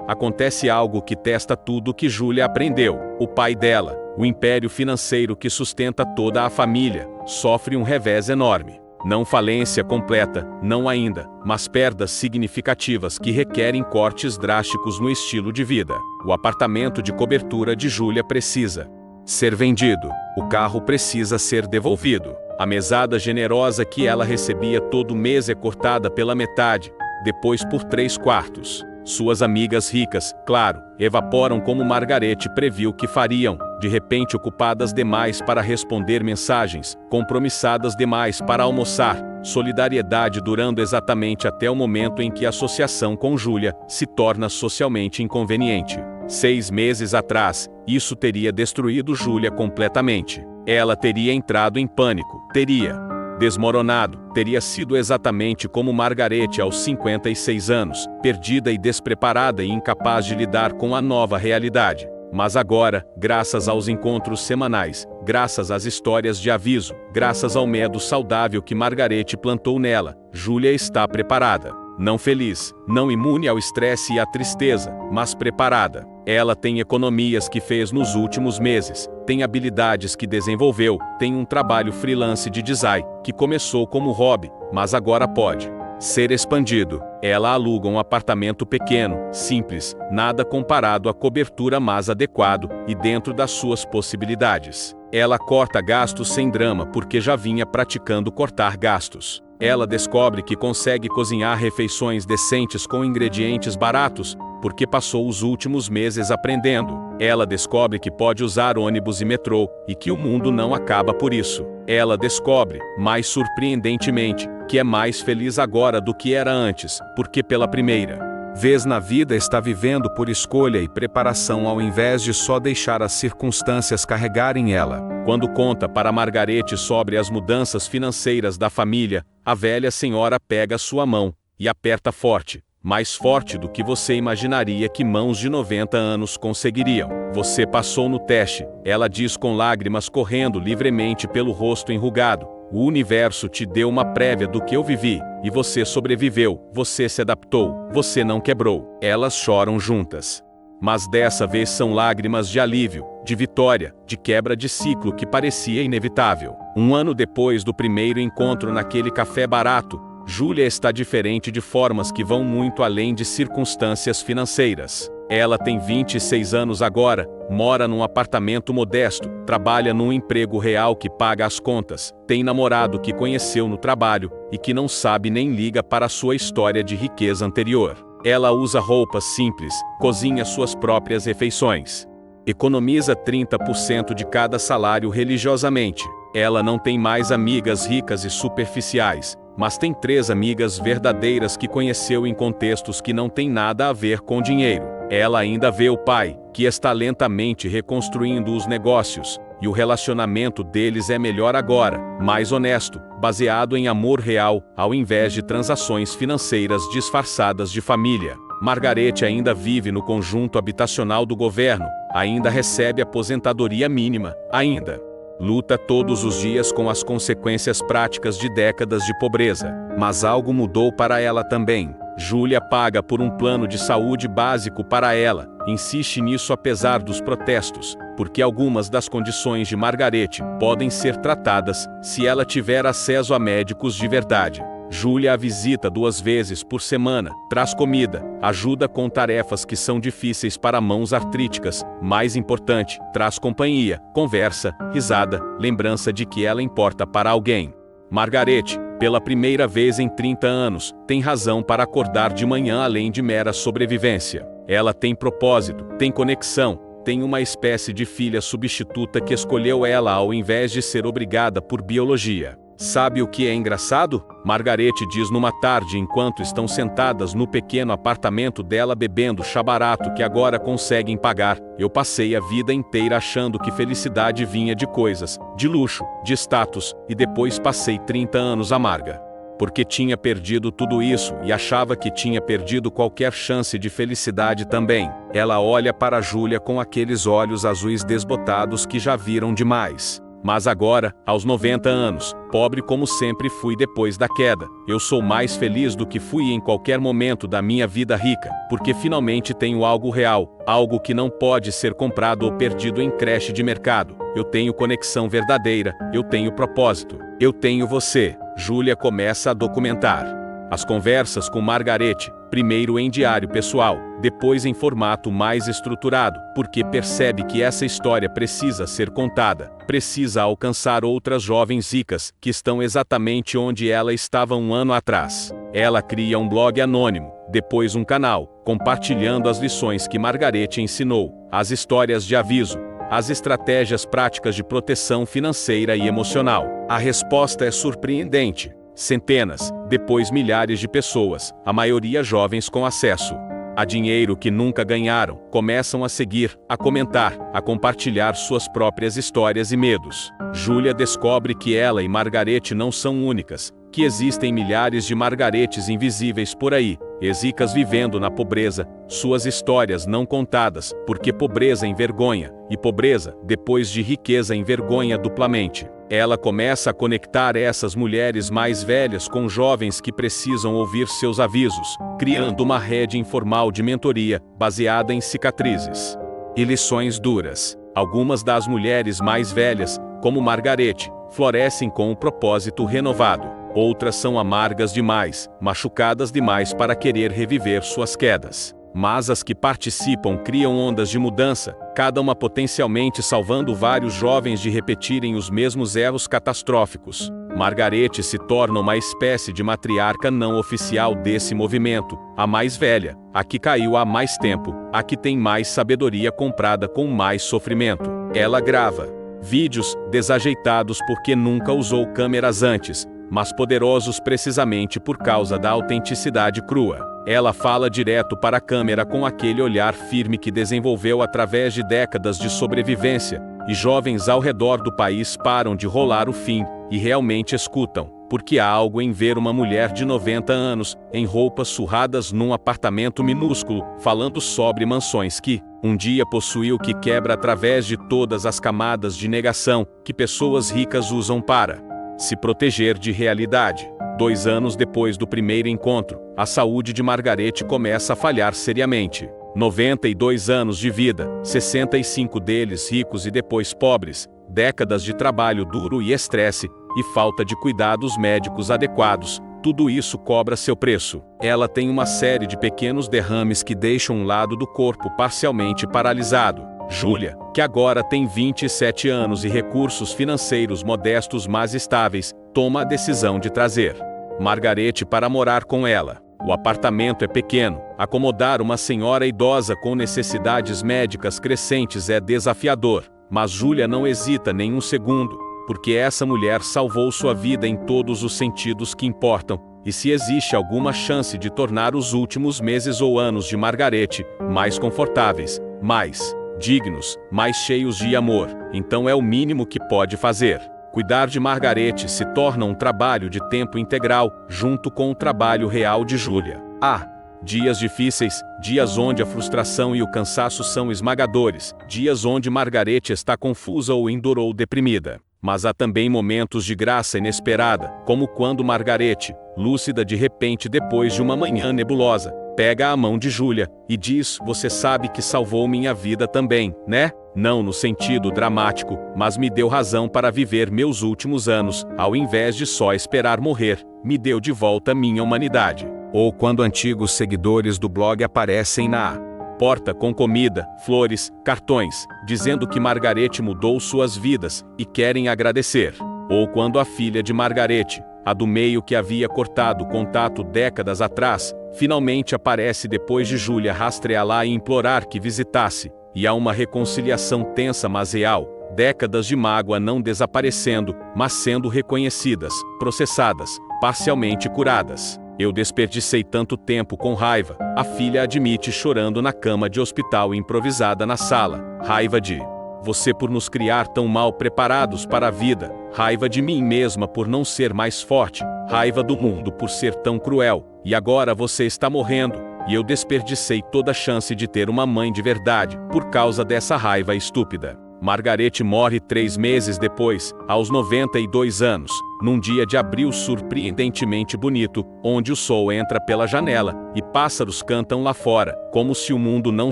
acontece algo que testa tudo que Júlia aprendeu. O pai dela, o império financeiro que sustenta toda a família, sofre um revés enorme. Não falência completa, não ainda, mas perdas significativas que requerem cortes drásticos no estilo de vida. O apartamento de cobertura de Júlia precisa ser vendido. O carro precisa ser devolvido. A mesada generosa que ela recebia todo mês é cortada pela metade, depois por 3/4. Suas amigas ricas, claro, evaporam como Margarete previu que fariam, de repente ocupadas demais para responder mensagens, compromissadas demais para almoçar, solidariedade durando exatamente até o momento em que a associação com Júlia se torna socialmente inconveniente. 6 meses atrás, isso teria destruído Júlia completamente. Ela teria entrado em pânico, teria desmoronado, teria sido exatamente como Margarete aos 56 anos, perdida e despreparada e incapaz de lidar com a nova realidade. Mas agora, graças aos encontros semanais, graças às histórias de aviso, graças ao medo saudável que Margarete plantou nela, Júlia está preparada. Não feliz, não imune ao estresse e à tristeza, mas preparada. Ela tem economias que fez nos últimos meses, tem habilidades que desenvolveu, tem um trabalho freelance de design, que começou como hobby, mas agora pode ser expandido. Ela aluga um apartamento pequeno, simples, nada comparado à cobertura mais adequado e dentro das suas possibilidades. Ela corta gastos sem drama porque já vinha praticando cortar gastos. Ela descobre que consegue cozinhar refeições decentes com ingredientes baratos, porque passou os últimos meses aprendendo. Ela descobre que pode usar ônibus e metrô, e que o mundo não acaba por isso. Ela descobre, mais surpreendentemente, que é mais feliz agora do que era antes, porque pela primeira vez na vida está vivendo por escolha e preparação ao invés de só deixar as circunstâncias carregarem ela. Quando conta para Margarete sobre as mudanças financeiras da família, a velha senhora pega sua mão e aperta forte, mais forte do que você imaginaria que mãos de 90 anos conseguiriam. Você passou no teste, ela diz com lágrimas correndo livremente pelo rosto enrugado. O universo te deu uma prévia do que eu vivi, e você sobreviveu, você se adaptou, você não quebrou. Elas choram juntas. Mas dessa vez são lágrimas de alívio, de vitória, de quebra de ciclo que parecia inevitável. Um ano depois do primeiro encontro naquele café barato, Júlia está diferente de formas que vão muito além de circunstâncias financeiras. Ela tem 26 anos agora, mora num apartamento modesto, trabalha num emprego real que paga as contas, tem namorado que conheceu no trabalho e que não sabe nem liga para a sua história de riqueza anterior. Ela usa roupas simples, cozinha suas próprias refeições. Economiza 30% de cada salário religiosamente. Ela não tem mais amigas ricas e superficiais, mas tem 3 amigas verdadeiras que conheceu em contextos que não têm nada a ver com dinheiro. Ela ainda vê o pai, que está lentamente reconstruindo os negócios, e o relacionamento deles é melhor agora, mais honesto, baseado em amor real, ao invés de transações financeiras disfarçadas de família. Margarete ainda vive no conjunto habitacional do governo, ainda recebe aposentadoria mínima, ainda luta todos os dias com as consequências práticas de décadas de pobreza. Mas algo mudou para ela também. Júlia paga por um plano de saúde básico para ela, insiste nisso apesar dos protestos, porque algumas das condições de Margarete podem ser tratadas se ela tiver acesso a médicos de verdade. Júlia a visita 2 vezes por semana, traz comida, ajuda com tarefas que são difíceis para mãos artríticas, mais importante, traz companhia, conversa, risada, lembrança de que ela importa para alguém. Margarete, pela primeira vez em 30 anos, tem razão para acordar de manhã além de mera sobrevivência. Ela tem propósito, tem conexão, tem uma espécie de filha substituta que escolheu ela ao invés de ser obrigada por biologia. Sabe o que é engraçado? Margarete diz numa tarde enquanto estão sentadas no pequeno apartamento dela bebendo chá barato que agora conseguem pagar. Eu passei a vida inteira achando que felicidade vinha de coisas, de luxo, de status, e depois passei 30 anos amarga. Porque tinha perdido tudo isso e achava que tinha perdido qualquer chance de felicidade também. Ela olha para Júlia com aqueles olhos azuis desbotados que já viram demais. Mas agora, aos 90 anos, pobre como sempre fui depois da queda, eu sou mais feliz do que fui em qualquer momento da minha vida rica, porque finalmente tenho algo real, algo que não pode ser comprado ou perdido em creche de mercado. Eu tenho conexão verdadeira, eu tenho propósito, eu tenho você. Júlia começa a documentar as conversas com Margarete, primeiro em diário pessoal, depois em formato mais estruturado, porque percebe que essa história precisa ser contada, precisa alcançar outras jovens ricas, que estão exatamente onde ela estava um ano atrás. Ela cria um blog anônimo, depois um canal, compartilhando as lições que Margarete ensinou, as histórias de aviso, as estratégias práticas de proteção financeira e emocional. A resposta é surpreendente. Centenas, depois milhares de pessoas, a maioria jovens com acesso a dinheiro que nunca ganharam, começam a seguir, a comentar, a compartilhar suas próprias histórias e medos. Júlia descobre que ela e Margarete não são únicas, que existem milhares de Margaretes invisíveis por aí, ricas vivendo na pobreza, suas histórias não contadas, porque pobreza envergonha, e pobreza, depois de riqueza, envergonha duplamente. Ela começa a conectar essas mulheres mais velhas com jovens que precisam ouvir seus avisos, criando uma rede informal de mentoria, baseada em cicatrizes e lições duras. Algumas das mulheres mais velhas, como Margarete, florescem com um propósito renovado. Outras são amargas demais, machucadas demais para querer reviver suas quedas. Mas as que participam criam ondas de mudança, cada uma potencialmente salvando vários jovens de repetirem os mesmos erros catastróficos. Margarete se torna uma espécie de matriarca não oficial desse movimento, a mais velha, a que caiu há mais tempo, a que tem mais sabedoria comprada com mais sofrimento. Ela grava vídeos desajeitados porque nunca usou câmeras antes, mas poderosos precisamente por causa da autenticidade crua. Ela fala direto para a câmera com aquele olhar firme que desenvolveu através de décadas de sobrevivência, e jovens ao redor do país param de rolar o fim e realmente escutam, porque há algo em ver uma mulher de 90 anos, em roupas surradas num apartamento minúsculo, falando sobre mansões que, um dia possuiu, que quebra através de todas as camadas de negação que pessoas ricas usam para se proteger de realidade. 2 anos depois do primeiro encontro, a saúde de Margarete começa a falhar seriamente. 92 anos de vida, 65 deles ricos e depois pobres, décadas de trabalho duro e estresse, e falta de cuidados médicos adequados, tudo isso cobra seu preço. Ela tem uma série de pequenos derrames que deixam um lado do corpo parcialmente paralisado. Júlia, que agora tem 27 anos e recursos financeiros modestos mas estáveis, toma a decisão de trazer Margarete para morar com ela. O apartamento é pequeno, acomodar uma senhora idosa com necessidades médicas crescentes é desafiador, mas Júlia não hesita nem um segundo, porque essa mulher salvou sua vida em todos os sentidos que importam, e se existe alguma chance de tornar os últimos meses ou anos de Margarete mais confortáveis, mais dignos, mais cheios de amor, então é o mínimo que pode fazer. Cuidar de Margarete se torna um trabalho de tempo integral, junto com o trabalho real de Júlia. Há dias difíceis, dias onde a frustração e o cansaço são esmagadores, dias onde Margarete está confusa ou indolor ou deprimida. Mas há também momentos de graça inesperada, como quando Margarete, lúcida de repente depois de uma manhã nebulosa, pega a mão de Júlia e diz: "Você sabe que salvou minha vida também, né? Não no sentido dramático, mas me deu razão para viver meus últimos anos, ao invés de só esperar morrer, me deu de volta minha humanidade." Ou quando antigos seguidores do blog aparecem na porta com comida, flores, cartões, dizendo que Margarete mudou suas vidas e querem agradecer. Ou quando a filha de Margarete, a do meio que havia cortado contato décadas atrás, finalmente aparece depois de Júlia rastreá-la e implorar que visitasse, e há uma reconciliação tensa mas real, décadas de mágoa não desaparecendo, mas sendo reconhecidas, processadas, parcialmente curadas. "Eu desperdicei tanto tempo com raiva", a filha admite chorando na cama de hospital improvisada na sala. "Raiva de você por nos criar tão mal preparados para a vida, raiva de mim mesma por não ser mais forte, raiva do mundo por ser tão cruel, e agora você está morrendo, e eu desperdicei toda a chance de ter uma mãe de verdade, por causa dessa raiva estúpida." Margarete morre 3 meses depois, aos 92 anos, num dia de abril surpreendentemente bonito, onde o sol entra pela janela, e pássaros cantam lá fora, como se o mundo não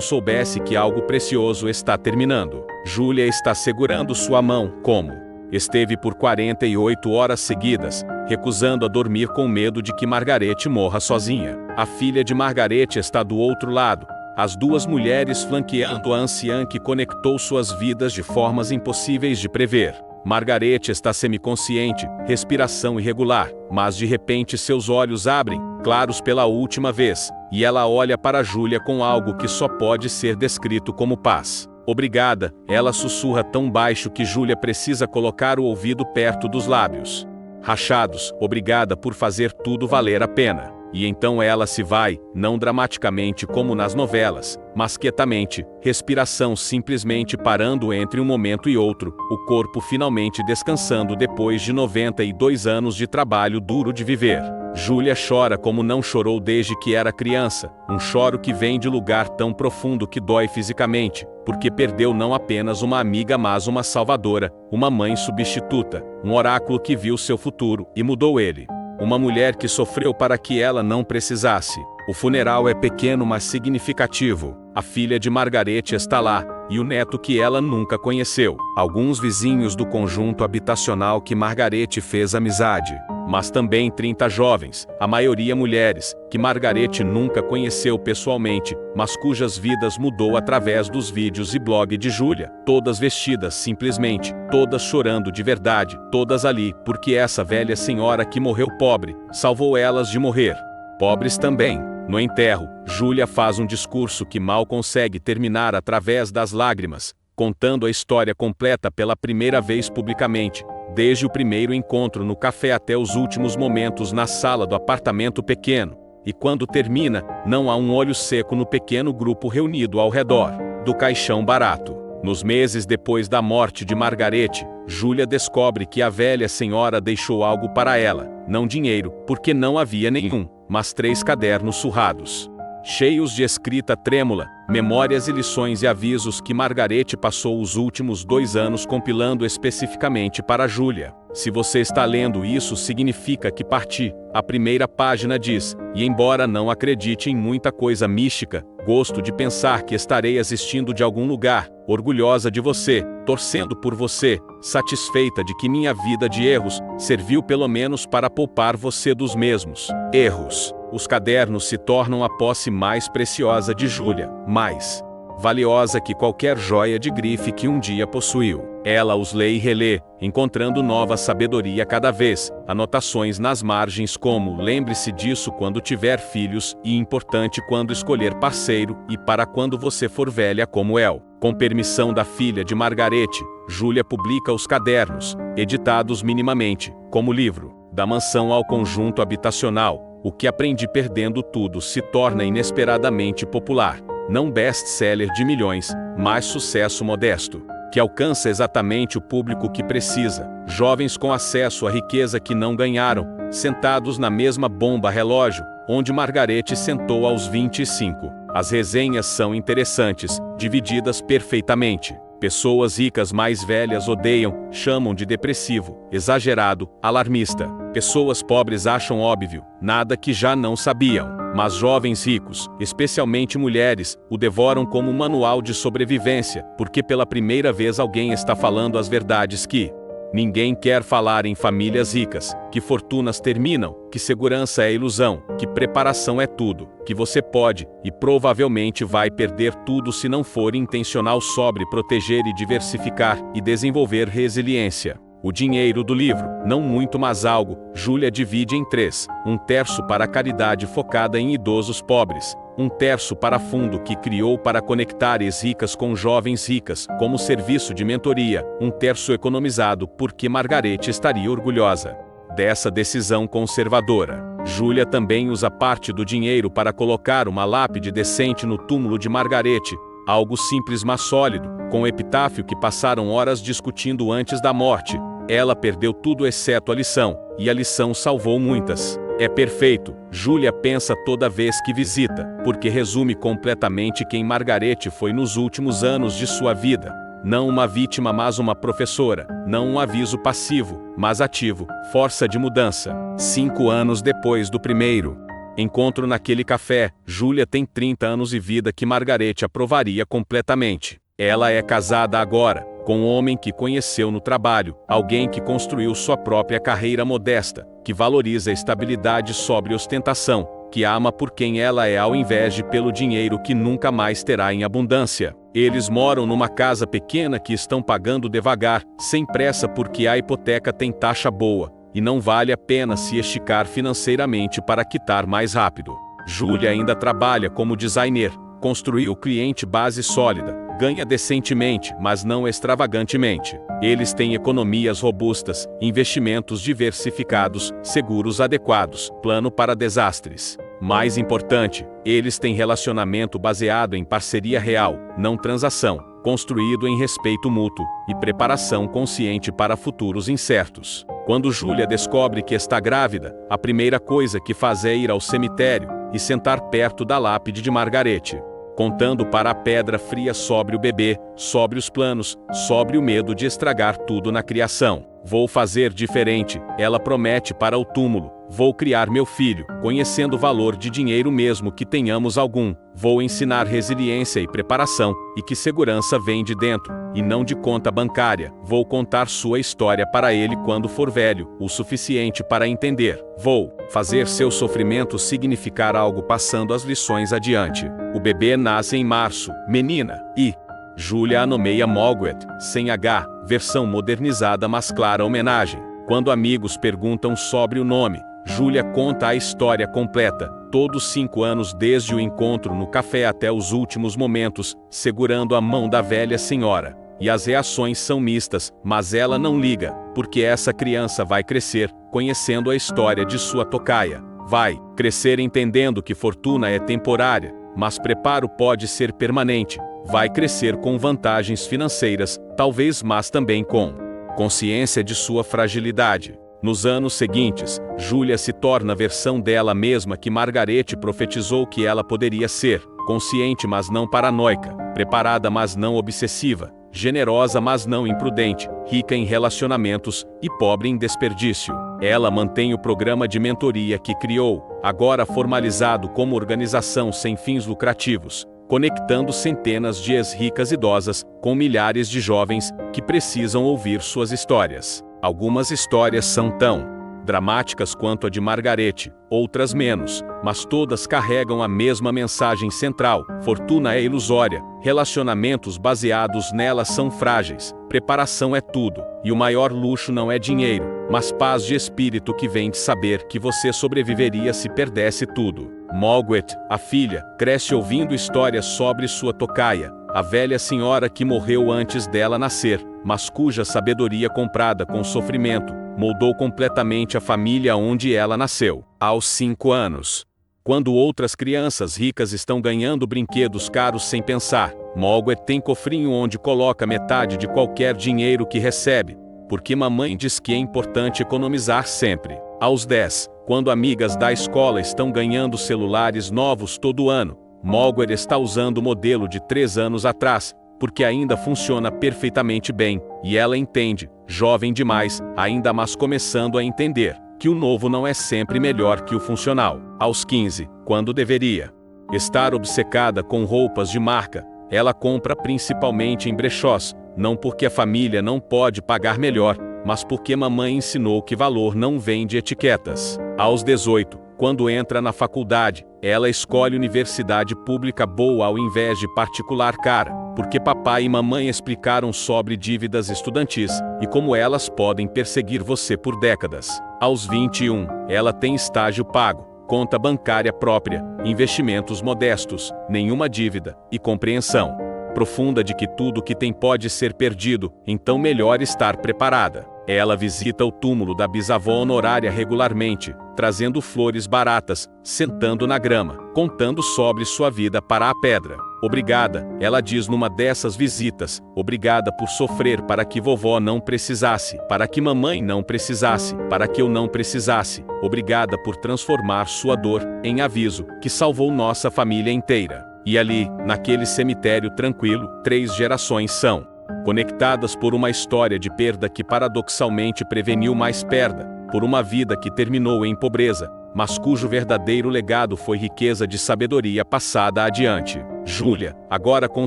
soubesse que algo precioso está terminando. Júlia está segurando sua mão, como esteve por 48 horas seguidas, recusando a dormir com medo de que Margarete morra sozinha. A filha de Margarete está do outro lado, as duas mulheres flanqueando a anciã que conectou suas vidas de formas impossíveis de prever. Margarete está semiconsciente, respiração irregular, mas de repente seus olhos abrem, claros pela última vez, e ela olha para Júlia com algo que só pode ser descrito como paz. "Obrigada", ela sussurra tão baixo que Júlia precisa colocar o ouvido perto dos lábios rachados. "Obrigada por fazer tudo valer a pena." E então ela se vai, não dramaticamente como nas novelas, mas quietamente, respiração simplesmente parando entre um momento e outro, o corpo finalmente descansando depois de 92 anos de trabalho duro de viver. Júlia chora como não chorou desde que era criança, um choro que vem de lugar tão profundo que dói fisicamente, porque perdeu não apenas uma amiga mas uma salvadora, uma mãe substituta, um oráculo que viu seu futuro e mudou ele. Uma mulher que sofreu para que ela não precisasse. O funeral é pequeno mas significativo. A filha de Margarete está lá, e o neto que ela nunca conheceu. Alguns vizinhos do conjunto habitacional que Margarete fez amizade. mas também 30 jovens, a maioria mulheres, que Margarete nunca conheceu pessoalmente, mas cujas vidas mudou através dos vídeos e blog de Júlia, todas vestidas simplesmente, todas chorando de verdade, todas ali, porque essa velha senhora que morreu pobre, salvou elas de morrer pobres também. No enterro, Júlia faz um discurso que mal consegue terminar através das lágrimas, contando a história completa pela primeira vez publicamente, desde o primeiro encontro no café até os últimos momentos na sala do apartamento pequeno. E quando termina, não há um olho seco no pequeno grupo reunido ao redor do caixão barato. Nos meses depois da morte de Margarete, Júlia descobre que a velha senhora deixou algo para ela, não dinheiro, porque não havia nenhum, mas 3 cadernos surrados, cheios de escrita trêmula, memórias e lições e avisos que Margarete passou os últimos 2 anos compilando especificamente para Júlia. Se você está lendo isso, significa que parti. A primeira página diz: e embora não acredite em muita coisa mística, gosto de pensar que estarei existindo de algum lugar, orgulhosa de você, torcendo por você, satisfeita de que minha vida de erros serviu pelo menos para poupar você dos mesmos erros. Os cadernos se tornam a posse mais preciosa de Júlia, mais valiosa que qualquer joia de grife que um dia possuiu. Ela os lê e relê, encontrando nova sabedoria cada vez, anotações nas margens como: lembre-se disso quando tiver filhos, e importante quando escolher parceiro, e para quando você for velha como El. Com permissão da filha de Margarete, Júlia publica os cadernos, editados minimamente, como livro. Da mansão ao conjunto habitacional, O que Aprendi Perdendo Tudo se torna inesperadamente popular. Não best-seller de milhões, mas sucesso modesto, que alcança exatamente o público que precisa. Jovens com acesso à riqueza que não ganharam, sentados na mesma bomba relógio, onde Margarete sentou aos 25. As resenhas são interessantes, divididas perfeitamente. Pessoas ricas mais velhas odeiam, chamam de depressivo, exagerado, alarmista. Pessoas pobres acham óbvio, nada que já não sabiam. Mas jovens ricos, especialmente mulheres, o devoram como um manual de sobrevivência, porque pela primeira vez alguém está falando as verdades que ninguém quer falar em famílias ricas, que fortunas terminam, que segurança é ilusão, que preparação é tudo, que você pode, e provavelmente vai perder tudo se não for intencional sobre proteger e diversificar, e desenvolver resiliência. O dinheiro do livro, não muito mas algo, Júlia divide em 3, 1/3 para a caridade focada em idosos pobres, 1/3 para fundo que criou para conectar ex-ricas com jovens ricas, como serviço de mentoria, 1/3 economizado porque Margarete estaria orgulhosa dessa decisão conservadora. Júlia também usa parte do dinheiro para colocar uma lápide decente no túmulo de Margarete, algo simples mas sólido, com o epitáfio que passaram horas discutindo antes da morte. Ela perdeu tudo exceto a lição, e a lição salvou muitas. É perfeito, Júlia pensa toda vez que visita, porque resume completamente quem Margarete foi nos últimos anos de sua vida. Não uma vítima mas uma professora, não um aviso passivo, mas ativo, força de mudança. 5 anos depois do primeiro encontro naquele café, Júlia tem 30 anos e vida que Margarete aprovaria completamente. Ela é casada agora, com um homem que conheceu no trabalho, alguém que construiu sua própria carreira modesta, que valoriza a estabilidade sobre ostentação, que ama por quem ela é ao invés de pelo dinheiro que nunca mais terá em abundância. Eles moram numa casa pequena que estão pagando devagar, sem pressa porque a hipoteca tem taxa boa, e não vale a pena se esticar financeiramente para quitar mais rápido. Júlia ainda trabalha como designer, construiu cliente base sólida, ganha decentemente, mas não extravagantemente. Eles têm economias robustas, investimentos diversificados, seguros adequados, plano para desastres. Mais importante, eles têm relacionamento baseado em parceria real, não transação, construído em respeito mútuo e preparação consciente para futuros incertos. Quando Júlia descobre que está grávida, a primeira coisa que faz é ir ao cemitério e sentar perto da lápide de Margarete, contando para a pedra fria sobre o bebê, sobre os planos, sobre o medo de estragar tudo na criação. Vou fazer diferente, ela promete para o túmulo. Vou criar meu filho, conhecendo o valor de dinheiro mesmo que tenhamos algum. Vou ensinar resiliência e preparação, e que segurança vem de dentro, e não de conta bancária. Vou contar sua história para ele quando for velho, o suficiente para entender. Vou fazer seu sofrimento significar algo passando as lições adiante. O bebê nasce em março, menina, e Julia a nomeia Margaret, sem H, versão modernizada mas clara homenagem. Quando amigos perguntam sobre o nome, Julia conta a história completa, todos 5 anos desde o encontro no café até os últimos momentos, segurando a mão da velha senhora. E as reações são mistas, mas ela não liga, porque essa criança vai crescer, conhecendo a história de sua tocaia. Vai crescer entendendo que fortuna é temporária, mas preparo pode ser permanente. Vai crescer com vantagens financeiras, talvez, mas também com consciência de sua fragilidade. Nos anos seguintes, Julia se torna a versão dela mesma que Margarete profetizou que ela poderia ser, consciente mas não paranoica, preparada mas não obsessiva, generosa mas não imprudente, rica em relacionamentos e pobre em desperdício. Ela mantém o programa de mentoria que criou, agora formalizado como organização sem fins lucrativos, conectando centenas de ex-ricas idosas com milhares de jovens que precisam ouvir suas histórias. Algumas histórias são tão dramáticas quanto a de Margarete, outras menos, mas todas carregam a mesma mensagem central: fortuna é ilusória, relacionamentos baseados nela são frágeis, preparação é tudo, e o maior luxo não é dinheiro, mas paz de espírito que vem de saber que você sobreviveria se perdesse tudo. Margaret, a filha, cresce ouvindo histórias sobre sua tocaia, a velha senhora que morreu antes dela nascer, mas cuja sabedoria comprada com sofrimento moldou completamente a família onde ela nasceu. Aos 5 anos, quando outras crianças ricas estão ganhando brinquedos caros sem pensar, Margaret tem cofrinho onde coloca metade de qualquer dinheiro que recebe, porque mamãe diz que é importante economizar sempre. Aos 10, quando amigas da escola estão ganhando celulares novos todo ano, Margaret está usando o modelo de 3 anos atrás, porque ainda funciona perfeitamente bem, e ela entende, jovem demais, ainda mas começando a entender, que o novo não é sempre melhor que o funcional. Aos 15, quando deveria estar obcecada com roupas de marca, ela compra principalmente em brechós, não porque a família não pode pagar melhor, mas porque mamãe ensinou que valor não vem de etiquetas. Aos 18, quando entra na faculdade, ela escolhe universidade pública boa ao invés de particular cara, porque papai e mamãe explicaram sobre dívidas estudantis e como elas podem perseguir você por décadas. Aos 21, ela tem estágio pago, conta bancária própria, investimentos modestos, nenhuma dívida e compreensão profunda de que tudo que tem pode ser perdido, então melhor estar preparada. Ela visita o túmulo da bisavó honorária regularmente, trazendo flores baratas, sentando na grama, contando sobre sua vida para a pedra. Obrigada, ela diz numa dessas visitas, obrigada por sofrer para que vovó não precisasse, para que mamãe não precisasse, para que eu não precisasse. Obrigada por transformar sua dor em aviso, que salvou nossa família inteira. E ali, naquele cemitério tranquilo, 3 gerações são conectadas por uma história de perda que paradoxalmente preveniu mais perda, por uma vida que terminou em pobreza, mas cujo verdadeiro legado foi riqueza de sabedoria passada adiante. Julia, agora com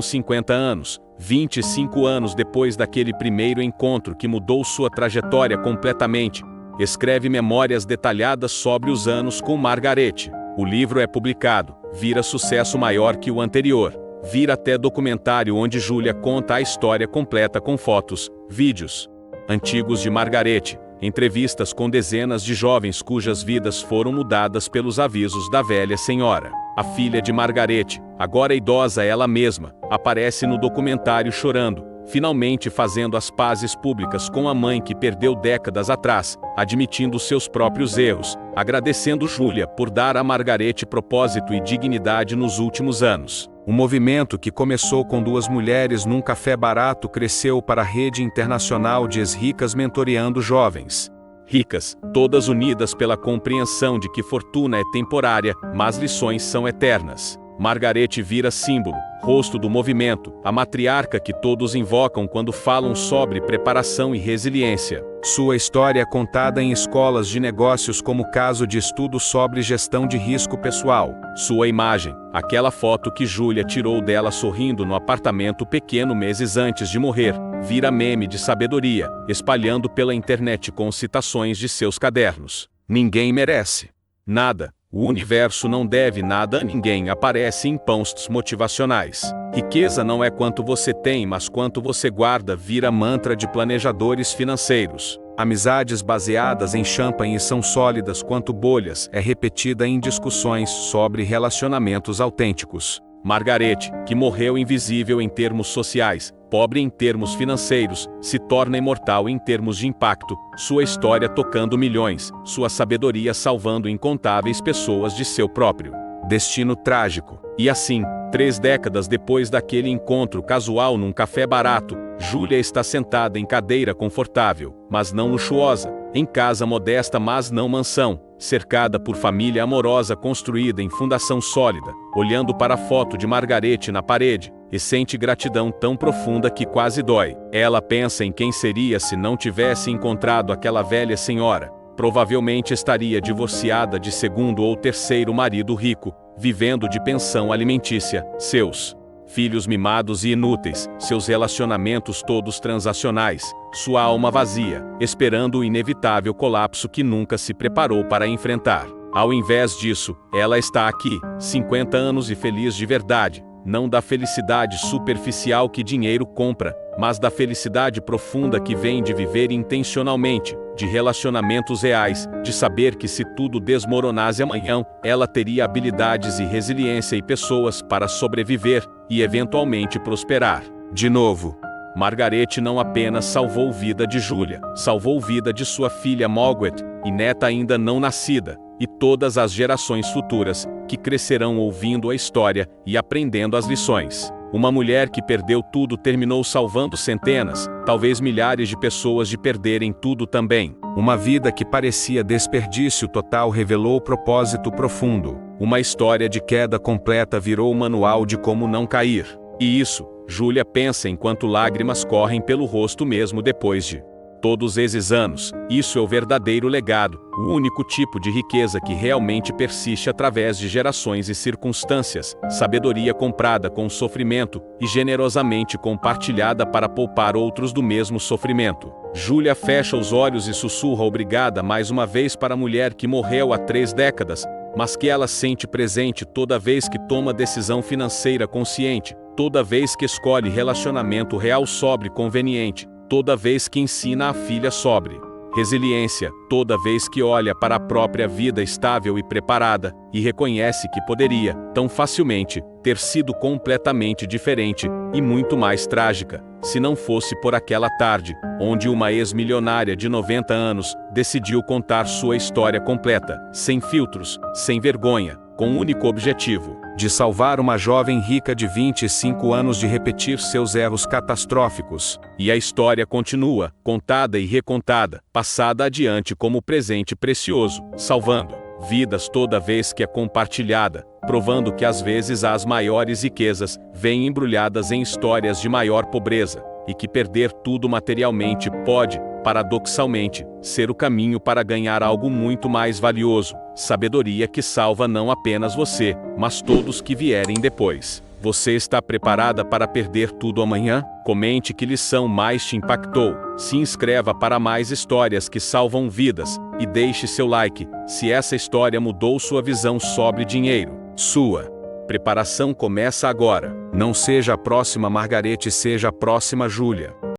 50 anos, 25 anos depois daquele primeiro encontro que mudou sua trajetória completamente, escreve memórias detalhadas sobre os anos com Margarete. O livro é publicado, vira sucesso maior que o anterior, vira até documentário onde Julia conta a história completa com fotos, vídeos antigos de Margarete, entrevistas com dezenas de jovens cujas vidas foram mudadas pelos avisos da velha senhora. A filha de Margarete, agora idosa ela mesma, aparece no documentário chorando, finalmente fazendo as pazes públicas com a mãe que perdeu décadas atrás, admitindo seus próprios erros, agradecendo Julia por dar a Margarete propósito e dignidade nos últimos anos. Um movimento que começou com 2 mulheres num café barato cresceu para a rede internacional de ex-ricas mentoreando jovens ricas, todas unidas pela compreensão de que fortuna é temporária, mas lições são eternas. Margarete vira símbolo, rosto do movimento, a matriarca que todos invocam quando falam sobre preparação e resiliência. Sua história é contada em escolas de negócios como caso de estudo sobre gestão de risco pessoal. Sua imagem, aquela foto que Júlia tirou dela sorrindo no apartamento pequeno meses antes de morrer, vira meme de sabedoria, espalhando pela internet com citações de seus cadernos. Ninguém merece nada. O universo não deve nada a ninguém aparece em posts motivacionais. Riqueza não é quanto você tem, mas quanto você guarda, vira mantra de planejadores financeiros. Amizades baseadas em champanhe são sólidas quanto bolhas, é repetida em discussões sobre relacionamentos autênticos. Margarete, que morreu invisível em termos sociais, pobre em termos financeiros, se torna imortal em termos de impacto, sua história tocando milhões, sua sabedoria salvando incontáveis pessoas de seu próprio destino trágico. E assim, 3 décadas depois daquele encontro casual num café barato, Júlia está sentada em cadeira confortável, mas não luxuosa, em casa modesta mas não mansão, cercada por família amorosa construída em fundação sólida, olhando para a foto de Margarete na parede, e sente gratidão tão profunda que quase dói. Ela pensa em quem seria se não tivesse encontrado aquela velha senhora. Provavelmente estaria divorciada de 2º ou 3º marido rico, vivendo de pensão alimentícia, seus filhos mimados e inúteis, seus relacionamentos todos transacionais, sua alma vazia, esperando o inevitável colapso que nunca se preparou para enfrentar. Ao invés disso, ela está aqui, 50 anos e feliz de verdade, não da felicidade superficial que dinheiro compra, mas da felicidade profunda que vem de viver intencionalmente, de relacionamentos reais, de saber que se tudo desmoronasse amanhã, ela teria habilidades e resiliência e pessoas para sobreviver e eventualmente prosperar. De novo, Margarete não apenas salvou vida de Júlia, salvou vida de sua filha Margaret, e neta ainda não nascida, e todas as gerações futuras, que crescerão ouvindo a história e aprendendo as lições. Uma mulher que perdeu tudo terminou salvando centenas, talvez milhares de pessoas de perderem tudo também. Uma vida que parecia desperdício total revelou propósito profundo. Uma história de queda completa virou o manual de como não cair. E isso, Júlia pensa enquanto lágrimas correm pelo rosto mesmo depois de todos esses anos. Isso é o verdadeiro legado, o único tipo de riqueza que realmente persiste através de gerações e circunstâncias, sabedoria comprada com sofrimento e generosamente compartilhada para poupar outros do mesmo sofrimento. Júlia fecha os olhos e sussurra obrigada mais uma vez para a mulher que morreu há 3 décadas, mas que ela sente presente toda vez que toma decisão financeira consciente, toda vez que escolhe relacionamento real sobre conveniente, toda vez que ensina a filha sobre resiliência, toda vez que olha para a própria vida estável e preparada, e reconhece que poderia, tão facilmente, ter sido completamente diferente, e muito mais trágica, se não fosse por aquela tarde, onde uma ex-milionária de 90 anos, decidiu contar sua história completa, sem filtros, sem vergonha, com um único objetivo: de salvar uma jovem rica de 25 anos de repetir seus erros catastróficos. E a história continua, contada e recontada, passada adiante como presente precioso, salvando vidas toda vez que é compartilhada, provando que às vezes as maiores riquezas vêm embrulhadas em histórias de maior pobreza, e que perder tudo materialmente pode, paradoxalmente, ser o caminho para ganhar algo muito mais valioso, sabedoria que salva não apenas você, mas todos que vierem depois. Você está preparada para perder tudo amanhã? Comente que lição mais te impactou, se inscreva para mais histórias que salvam vidas, e deixe seu like, se essa história mudou sua visão sobre dinheiro. Sua preparação começa agora. Não seja a próxima Margarete, seja a próxima Júlia.